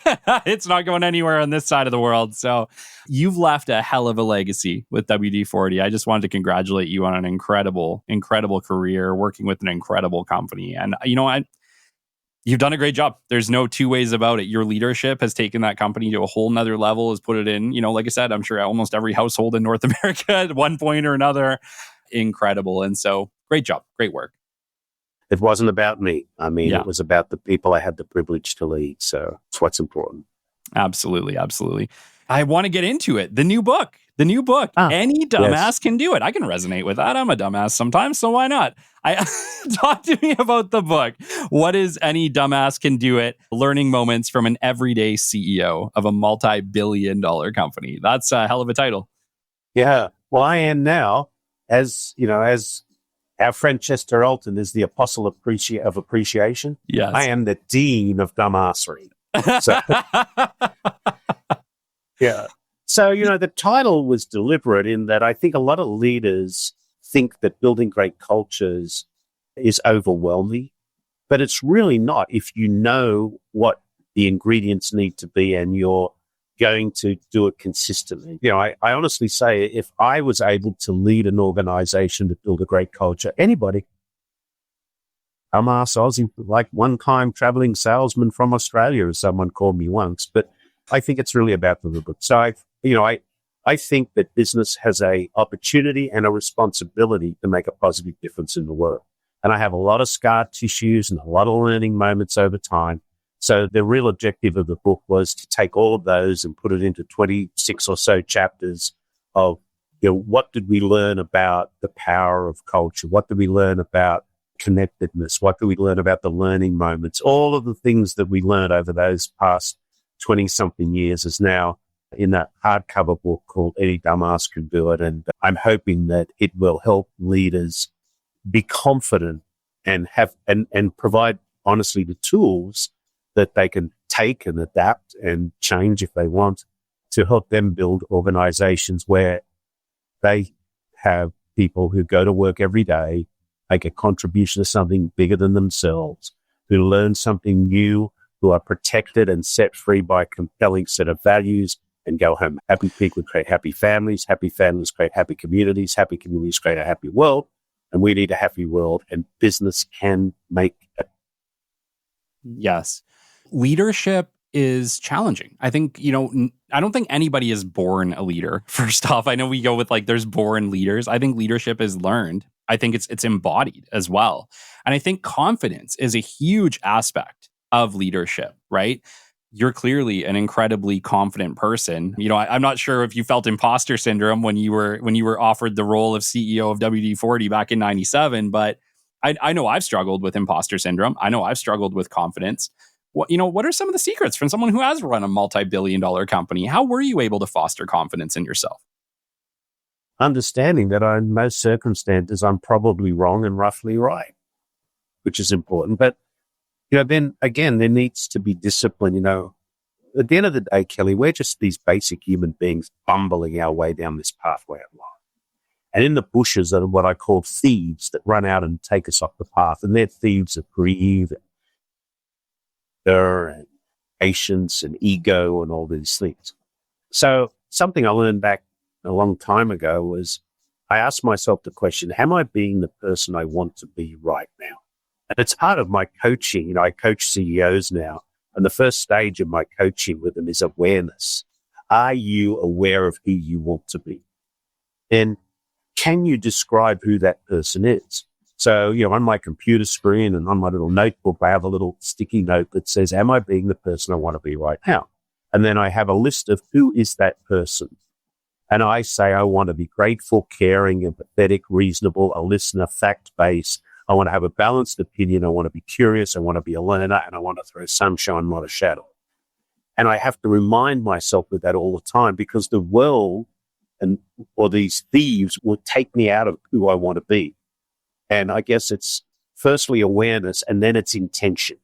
It's not going anywhere on this side of the world. So you've left a hell of a legacy with WD-40. I just wanted to congratulate you on an incredible, incredible career working with an incredible company. And you've done a great job. There's no two ways about it. Your leadership has taken that company to a whole nother level, has put it in, like I said, I'm sure almost every household in North America at one point or another. Incredible. And so great job. Great work. It wasn't about me. I mean, Yeah. It was about the people I had the privilege to lead. So it's what's important. Absolutely. Absolutely. I want to get into it. The new book. Any dumbass Yes. can do it. I can resonate with that. I'm a dumbass sometimes, so why not? Talk to me about the book. What is Any Dumbass Can Do It? Learning moments from an everyday CEO of a multi-billion-dollar company. That's a hell of a title. Yeah. Well, I am now, as our friend Chester Alton is the apostle of appreciation. Yes. I am the dean of dumbassery. So, yeah. So, the title was deliberate in that I think a lot of leaders think that building great cultures is overwhelming, but it's really not if you know what the ingredients need to be and you're going to do it consistently. I honestly say if I was able to lead an organization to build a great culture, anybody, dumbass Aussie, like one-time traveling salesman from Australia, as someone called me once, but I think it's really about the book. So I think that business has a opportunity and a responsibility to make a positive difference in the world. And I have a lot of scar tissues and a lot of learning moments over time. So the real objective of the book was to take all of those and put it into 26 or so chapters of, what did we learn about the power of culture? What did we learn about connectedness? What did we learn about the learning moments? All of the things that we learned over those past 20-something years is now in that hardcover book called Any Dumbass Can Do It. And I'm hoping that it will help leaders be confident and have and provide, honestly, the tools that they can take and adapt and change if they want to help them build organizations where they have people who go to work every day, make a contribution to something bigger than themselves, who learn something new, who are protected and set free by a compelling set of values, and go home. Happy people create happy families create happy communities create a happy world, and we need a happy world, and business can make it. Yes. Leadership is challenging. I think, I don't think anybody is born a leader. First off, I know we go with there's born leaders. I think leadership is learned. I think it's embodied as well. And I think confidence is a huge aspect of leadership, right? You're clearly an incredibly confident person. I'm not sure if you felt imposter syndrome when you were offered the role of CEO of WD-40 back in 97, but I know I've struggled with imposter syndrome. I know I've struggled with confidence. What are some of the secrets from someone who has run a multi-billion-dollar company? How were you able to foster confidence in yourself? Understanding that in most circumstances, I'm probably wrong and roughly right, which is important. But, then again, there needs to be discipline. At the end of the day, Kelly, we're just these basic human beings bumbling our way down this pathway of life. And in the bushes are what I call thieves that run out and take us off the path. And they're thieves of greed, and patience and ego and all these things. So something I learned back a long time ago was I asked myself the question, am I being the person I want to be right now? And it's part of my coaching. I coach CEOs now. And the first stage of my coaching with them is awareness. Are you aware of who you want to be? And can you describe who that person is? So, on my computer screen and on my little notebook, I have a little sticky note that says, am I being the person I want to be right now? And then I have a list of who is that person. And I say, I want to be grateful, caring, empathetic, reasonable, a listener, fact-based. I want to have a balanced opinion. I want to be curious. I want to be a learner, and I want to throw sunshine, not a shadow. And I have to remind myself of that all the time because the world or these thieves will take me out of who I want to be. And I guess it's firstly awareness and then it's intention.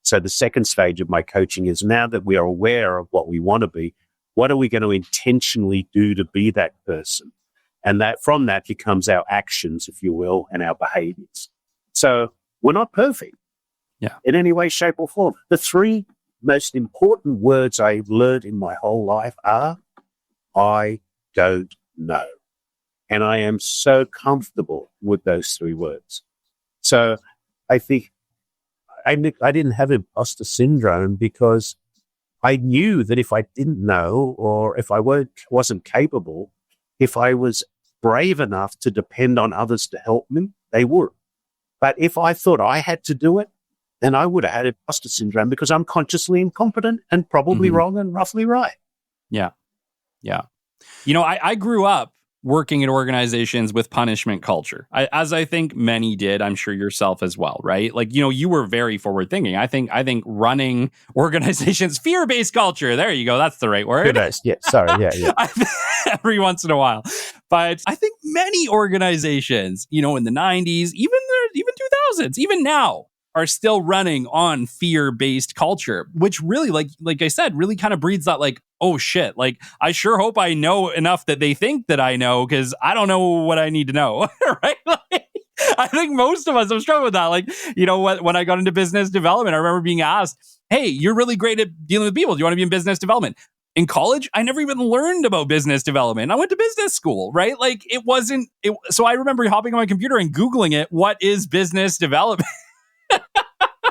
So the second stage of my coaching is, now that we are aware of what we want to be, what are we going to intentionally do to be that person? And that from that becomes our actions, if you will, and our behaviors. So we're not perfect in any way, shape, or form. The three most important words I've learned in my whole life are, I don't know. And I am so comfortable with those three words. So I think I didn't have imposter syndrome because I knew that if I didn't know, or if I wasn't capable, if I was brave enough to depend on others to help me, they would. But if I thought I had to do it, then I would have had imposter syndrome because I'm consciously incompetent and probably wrong and roughly right. Yeah. Yeah. I grew up working at organizations with punishment culture, as I think many did. I'm sure yourself as well, right? Like, you were very forward thinking. I think running organizations, fear-based culture. There you go. That's the right word. Yeah. Sorry. Yeah. Every once in a while. But I think many organizations, in the 90s, even 2000s, even now, are still running on fear-based culture, which really, like I said, really kind of breeds that, like, oh shit, like, I sure hope I know enough that they think that I know, because I don't know what I need to know, right? Like, I think most of us have struggled with that. Like, when I got into business development, I remember being asked, hey, you're really great at dealing with people. Do you want to be in business development? In college, I never even learned about business development. I went to business school, right? Like, so I remember hopping on my computer and Googling it, what is business development?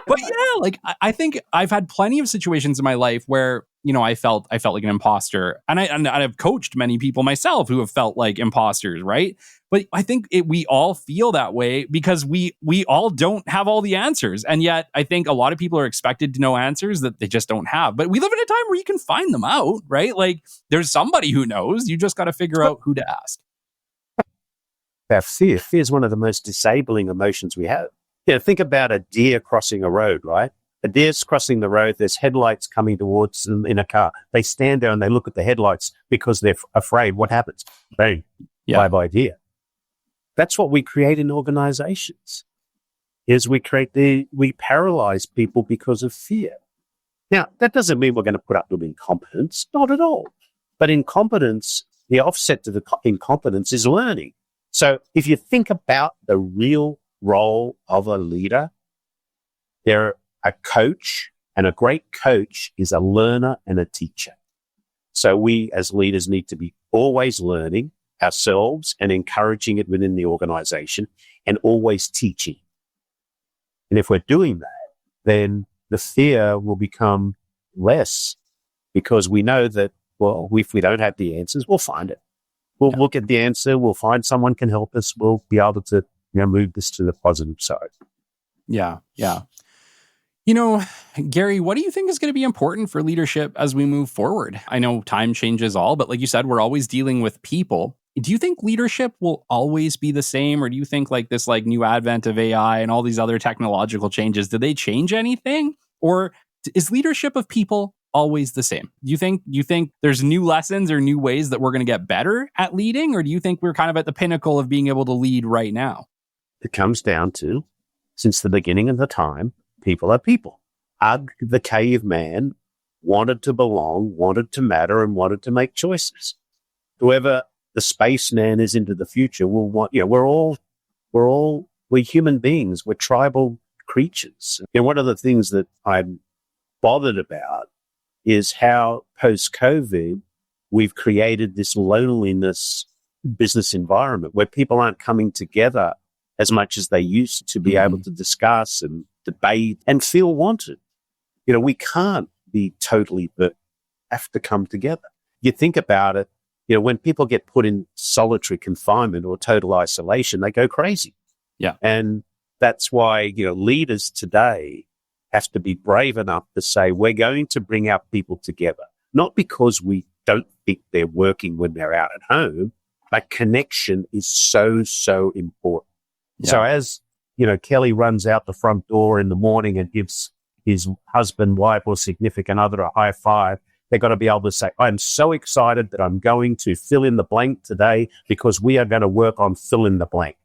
But yeah, like, I think I've had plenty of situations in my life where, I felt like an imposter, and I've coached many people myself who have felt like imposters, right? But I think we all feel that way because we all don't have all the answers, and yet I think a lot of people are expected to know answers that they just don't have. But we live in a time where you can find them out, right? Like, there's somebody who knows. You just got to figure out who to ask. Fear is one of the most disabling emotions we have. Think about a deer crossing a road, right? A deer's crossing the road. There's headlights coming towards them in a car. They stand there and they look at the headlights because they're afraid. What happens? Bang. Bye-bye deer. That's what we create in organizations, is we paralyze people because of fear. Now, that doesn't mean we're going to put up with incompetence. Not at all. But incompetence, the offset to the incompetence is learning. So if you think about the real role of a leader, they're a coach, and a great coach is a learner and a teacher. So we as leaders need to be always learning ourselves and encouraging it within the organization, and always teaching. And if we're doing that, then the fear will become less, because we know that, well, if we don't have the answers, we'll find it. We'll get the answer. We'll find someone can help us. We'll be able to move this to the positive side. Yeah. Garry, what do you think is going to be important for leadership as we move forward? I know time changes all, but like you said, we're always dealing with people. Do you think leadership will always be the same? Or do you think like this new advent of AI and all these other technological changes, do they change anything? Or is leadership of people always the same? Do you think there's new lessons or new ways that we're going to get better at leading? Or do you think we're kind of at the pinnacle of being able to lead right now? It comes down to, since the beginning of the time, people are people. Ugg, the caveman, wanted to belong, wanted to matter, and wanted to make choices. Whoever the spaceman is into the future will want, we're human beings. We're tribal creatures. And one of the things that I'm bothered about is how post-COVID we've created this loneliness business environment where people aren't coming together as much as they used to be able to discuss and debate and feel wanted. We can't be totally, but have to come together. You think about it, when people get put in solitary confinement or total isolation, they go crazy. Yeah. And that's why, leaders today have to be brave enough to say, we're going to bring our people together, not because we don't think they're working when they're out at home, but connection is so, so important. Yeah. So as, Kelly runs out the front door in the morning and gives his husband, wife, or significant other a high five, they've got to be able to say, I'm so excited that I'm going to fill in the blank today because we are going to work on fill in the blank.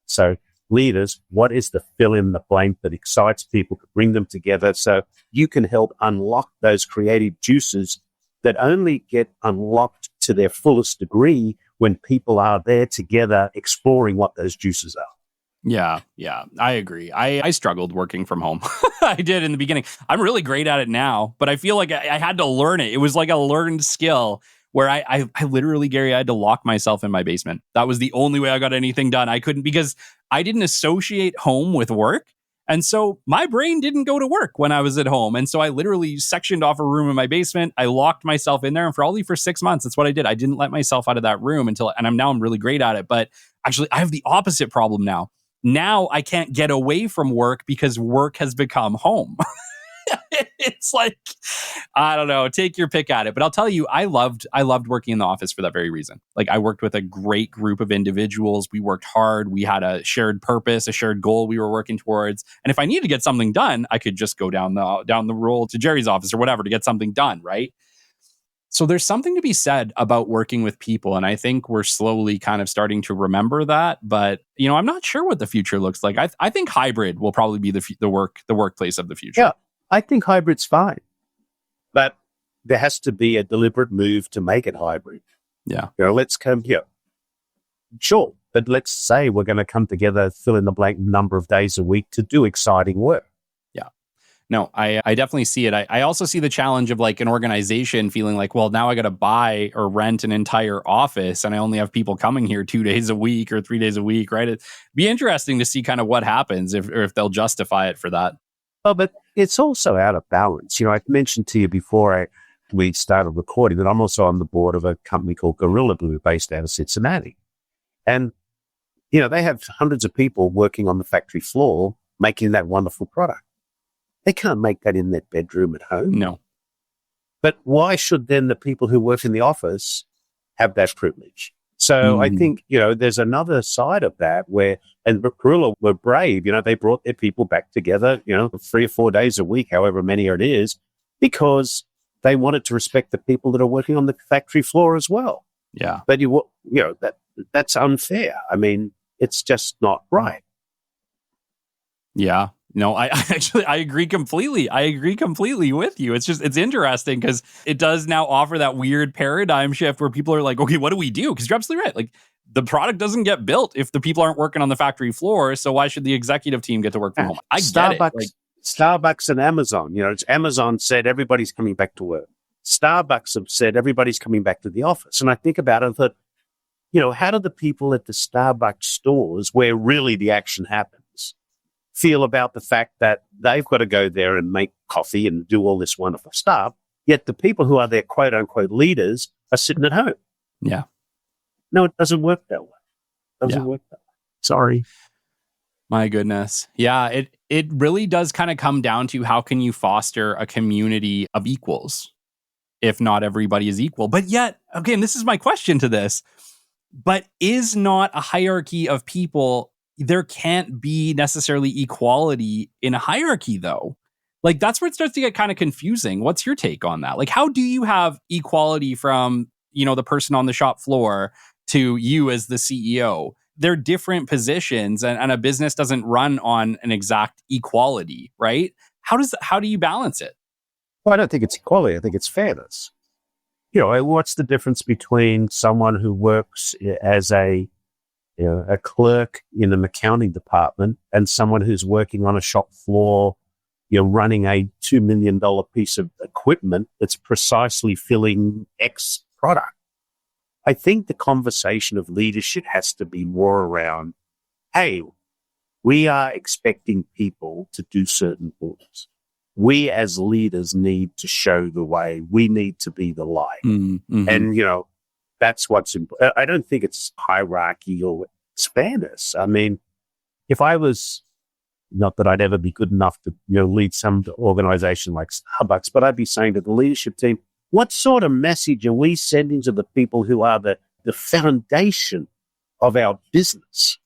So leaders, what is the fill in the blank that excites people to bring them together so you can help unlock those creative juices that only get unlocked to their fullest degree when people are there together exploring what those juices are. Yeah, I agree. I struggled working from home. I did in the beginning. I'm really great at it now, but I feel like I had to learn it. It was like a learned skill where I literally, Gary, I had to lock myself in my basement. That was the only way I got anything done. I couldn't, because I didn't associate home with work. And so my brain didn't go to work when I was at home. And so I literally sectioned off a room in my basement. I locked myself in there, and for 6 months, that's what I did. I didn't let myself out of that room and I'm really great at it. But actually, I have the opposite problem now. Now I can't get away from work because work has become home. It's like, I don't know, take your pick at it. But I'll tell you, I loved working in the office for that very reason. Like, I worked with a great group of individuals. We worked hard. We had a shared purpose, a shared goal we were working towards. And if I needed to get something done, I could just go down the roll to Jerry's office or whatever to get something done, right? So there's something to be said about working with people. And I think we're slowly kind of starting to remember that. But, I'm not sure what the future looks like. I think hybrid will probably be the workplace of the future. Yeah, I think hybrid's fine. But there has to be a deliberate move to make it hybrid. Yeah. Let's come here. Sure. But let's say we're going to come together, fill in the blank number of days a week to do exciting work. No, I definitely see it. I also see the challenge of like an organization feeling like, well, now I got to buy or rent an entire office and I only have people coming here 2 days a week or 3 days a week, right? It'd be interesting to see kind of what happens if they'll justify it for that. Oh, but it's also out of balance. I mentioned to you before we started recording that I'm also on the board of a company called Gorilla Glue based out of Cincinnati. And, they have hundreds of people working on the factory floor making that wonderful product. They can't make that in their bedroom at home. No. But why should then the people who work in the office have that privilege? So I think, there's another side of that and Gorilla were brave. They brought their people back together, 3 or 4 days a week, however many it is, because they wanted to respect the people that are working on the factory floor as well. Yeah. But, that's unfair. I mean, it's just not right. Yeah. No, I agree completely. I agree completely with you. It's interesting because it does now offer that weird paradigm shift where people are like, okay, what do we do? Because you're absolutely right. Like, the product doesn't get built if the people aren't working on the factory floor. So why should the executive team get to work from home? I get it. Like, Starbucks and Amazon, it's Amazon said everybody's coming back to work. Starbucks have said everybody's coming back to the office. And I think about it and thought, how do the people at the Starbucks stores where really the action happens feel about the fact that they've got to go there and make coffee and do all this wonderful stuff, yet the people who are their quote-unquote leaders are sitting at home? Yeah. No, it doesn't work that way. Work that way. Sorry. My goodness. Yeah, it really does kind of come down to how can you foster a community of equals if not everybody is equal. But yet, again, this is my question to this, but is not a hierarchy of people, there can't be necessarily equality in a hierarchy, though. Like, that's where it starts to get kind of confusing. What's your take on that? Like, how do you have equality from, the person on the shop floor to you as the CEO? They're different positions, and a business doesn't run on an exact equality, right? How do you balance it? Well, I don't think it's equality. I think it's fairness. What's the difference between someone who works as a clerk in an accounting department and someone who's working on a shop floor, running a $2 million piece of equipment that's precisely filling X product? I think the conversation of leadership has to be more around, hey, we are expecting people to do certain things. We as leaders need to show the way. We need to be the light. Mm-hmm. And, that's what's important. I don't think it's hierarchy or it's fairness. I mean, if I was, not that I'd ever be good enough to, lead some organization like Starbucks, but I'd be saying to the leadership team, what sort of message are we sending to the people who are the foundation of our business?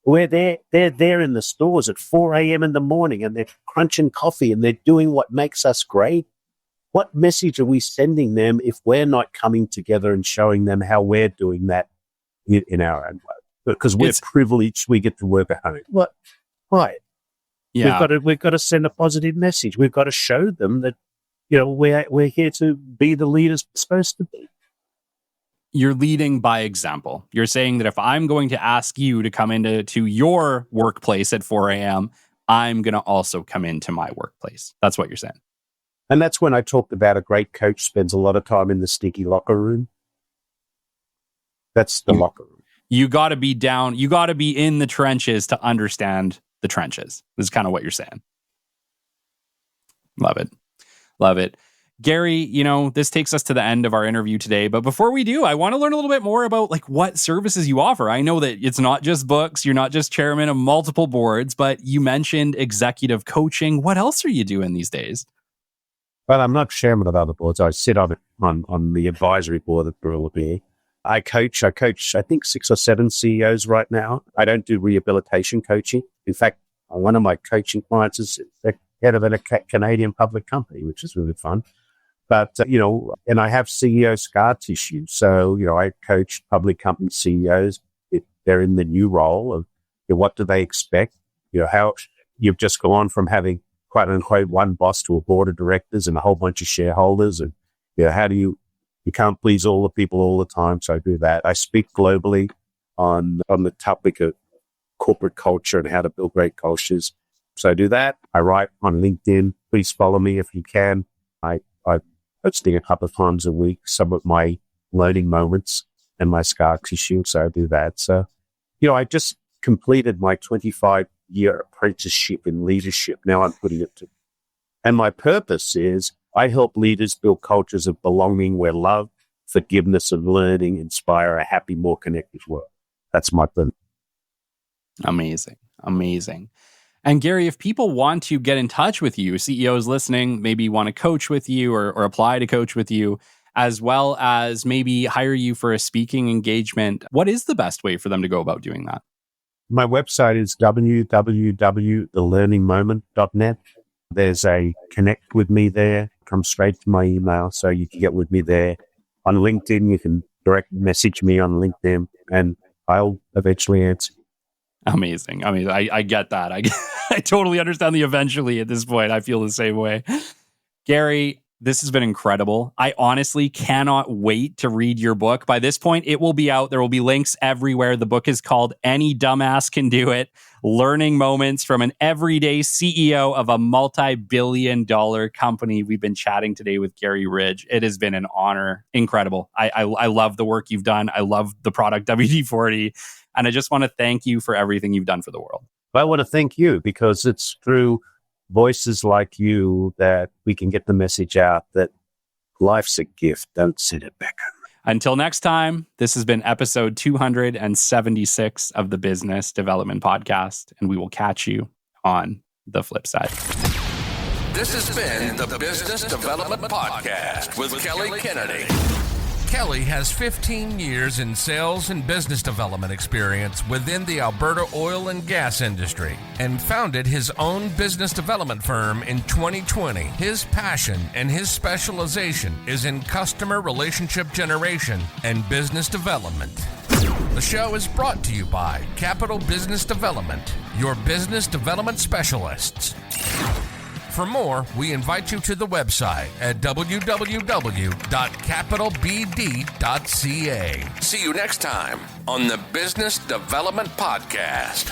Where they're there in the stores at 4 a.m. in the morning and they're crunching coffee and they're doing what makes us great. What message are we sending them if we're not coming together and showing them how we're doing that in our own way? because we're privileged, we get to work at home. What? Why? Yeah. We've got to send a positive message. We've got to show them that, we're here to be the leaders we're supposed to be. You're leading by example. You're saying that if I'm going to ask you to come into your workplace at 4 a.m., I'm going to also come into my workplace. That's what you're saying. And that's when I talked about a great coach spends a lot of time in the stinky locker room. That's the locker room. You got to be down. You got to be in the trenches to understand the trenches. This is kind of what you're saying. Love it. Love it. Garry, this takes us to the end of our interview today. But before we do, I want to learn a little bit more about what services you offer. I know that it's not just books. You're not just chairman of multiple boards, but you mentioned executive coaching. What else are you doing these days? Well, I'm not chairman of other boards. I sit on the advisory board at Gorilla Beer. I coach, I think 6 or 7 CEOs right now. I don't do rehabilitation coaching. In fact, one of my coaching clients is the head of a Canadian public company, which is really fun. But, and I have CEO scar tissue. So, I coach public company CEOs. If they're in the new role of what do they expect? How you've just gone from having quote unquote one boss to a board of directors and a whole bunch of shareholders. And, how do you can't please all the people all the time. So I do that. I speak globally on the topic of corporate culture and how to build great cultures. So I do that. I write on LinkedIn. Please follow me if you can. I posting a couple of times a week, some of my learning moments and my scar tissue. So I do that. So, I just completed my 25-year apprenticeship in leadership. Now I'm putting it to, and my purpose is I help leaders build cultures of belonging where love, forgiveness, and learning inspire a happy, more connected world. That's my plan. Amazing. Amazing. And Garry, if people want to get in touch with you, CEOs listening, maybe want to coach with you or apply to coach with you, as well as maybe hire you for a speaking engagement, what is the best way for them to go about doing that? My website is www.thelearningmoment.net. There's a connect with me there. Come straight to my email, so you can get with me there. On LinkedIn, you can direct message me on LinkedIn, and I'll eventually answer. Amazing. I get that. I totally understand the eventually at this point. I feel the same way. Garry, this has been incredible. I honestly cannot wait to read your book. By this point, it will be out. There will be links everywhere. The book is called Any Dumbass Can Do It: Learning Moments from an Everyday CEO of a Multi-Billion-Dollar Company. We've been chatting today with Garry Ridge. It has been an honor. Incredible. I love the work you've done. I love the product WD-40. And I just want to thank you for everything you've done for the world. I want to thank you because it's through voices like you that we can get the message out that life's a gift. Don't sit it back. Until next time, this has been episode 276 of the Business Development Podcast, and we will catch you on the flip side. This has been the Business Development Podcast with Kelly Kennedy. Kelly has 15 years in sales and business development experience within the Alberta oil and gas industry and founded his own business development firm in 2020. His passion and his specialization is in customer relationship generation and business development. The show is brought to you by Capital Business Development, your business development specialists. For more, we invite you to the website at www.capitalbd.ca. See you next time on the Business Development Podcast.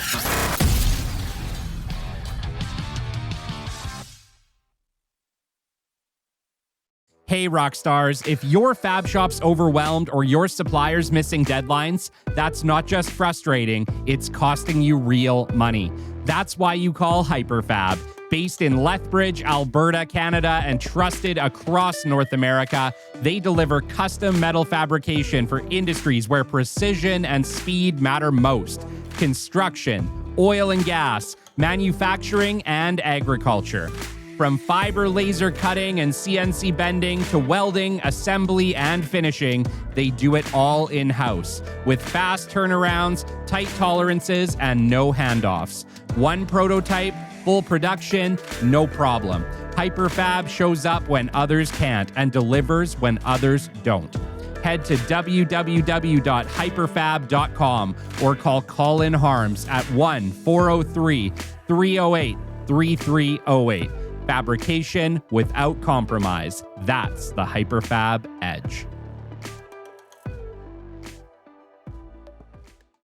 Hey, rock stars, if your fab shop's overwhelmed or your supplier's missing deadlines, that's not just frustrating, it's costing you real money. That's why you call HyperFab. Based in Lethbridge, Alberta, Canada, and trusted across North America, they deliver custom metal fabrication for industries where precision and speed matter most: construction, oil and gas, manufacturing, and agriculture. From fiber laser cutting and CNC bending to welding, assembly, and finishing, they do it all in-house with fast turnarounds, tight tolerances, and no handoffs. One prototype, full production, no problem. HyperFab shows up when others can't and delivers when others don't. head to www.hyperfab.com or call Colin Harms at 1-403-308-3308. Fabrication without compromise. That's the Hyperfab Edge.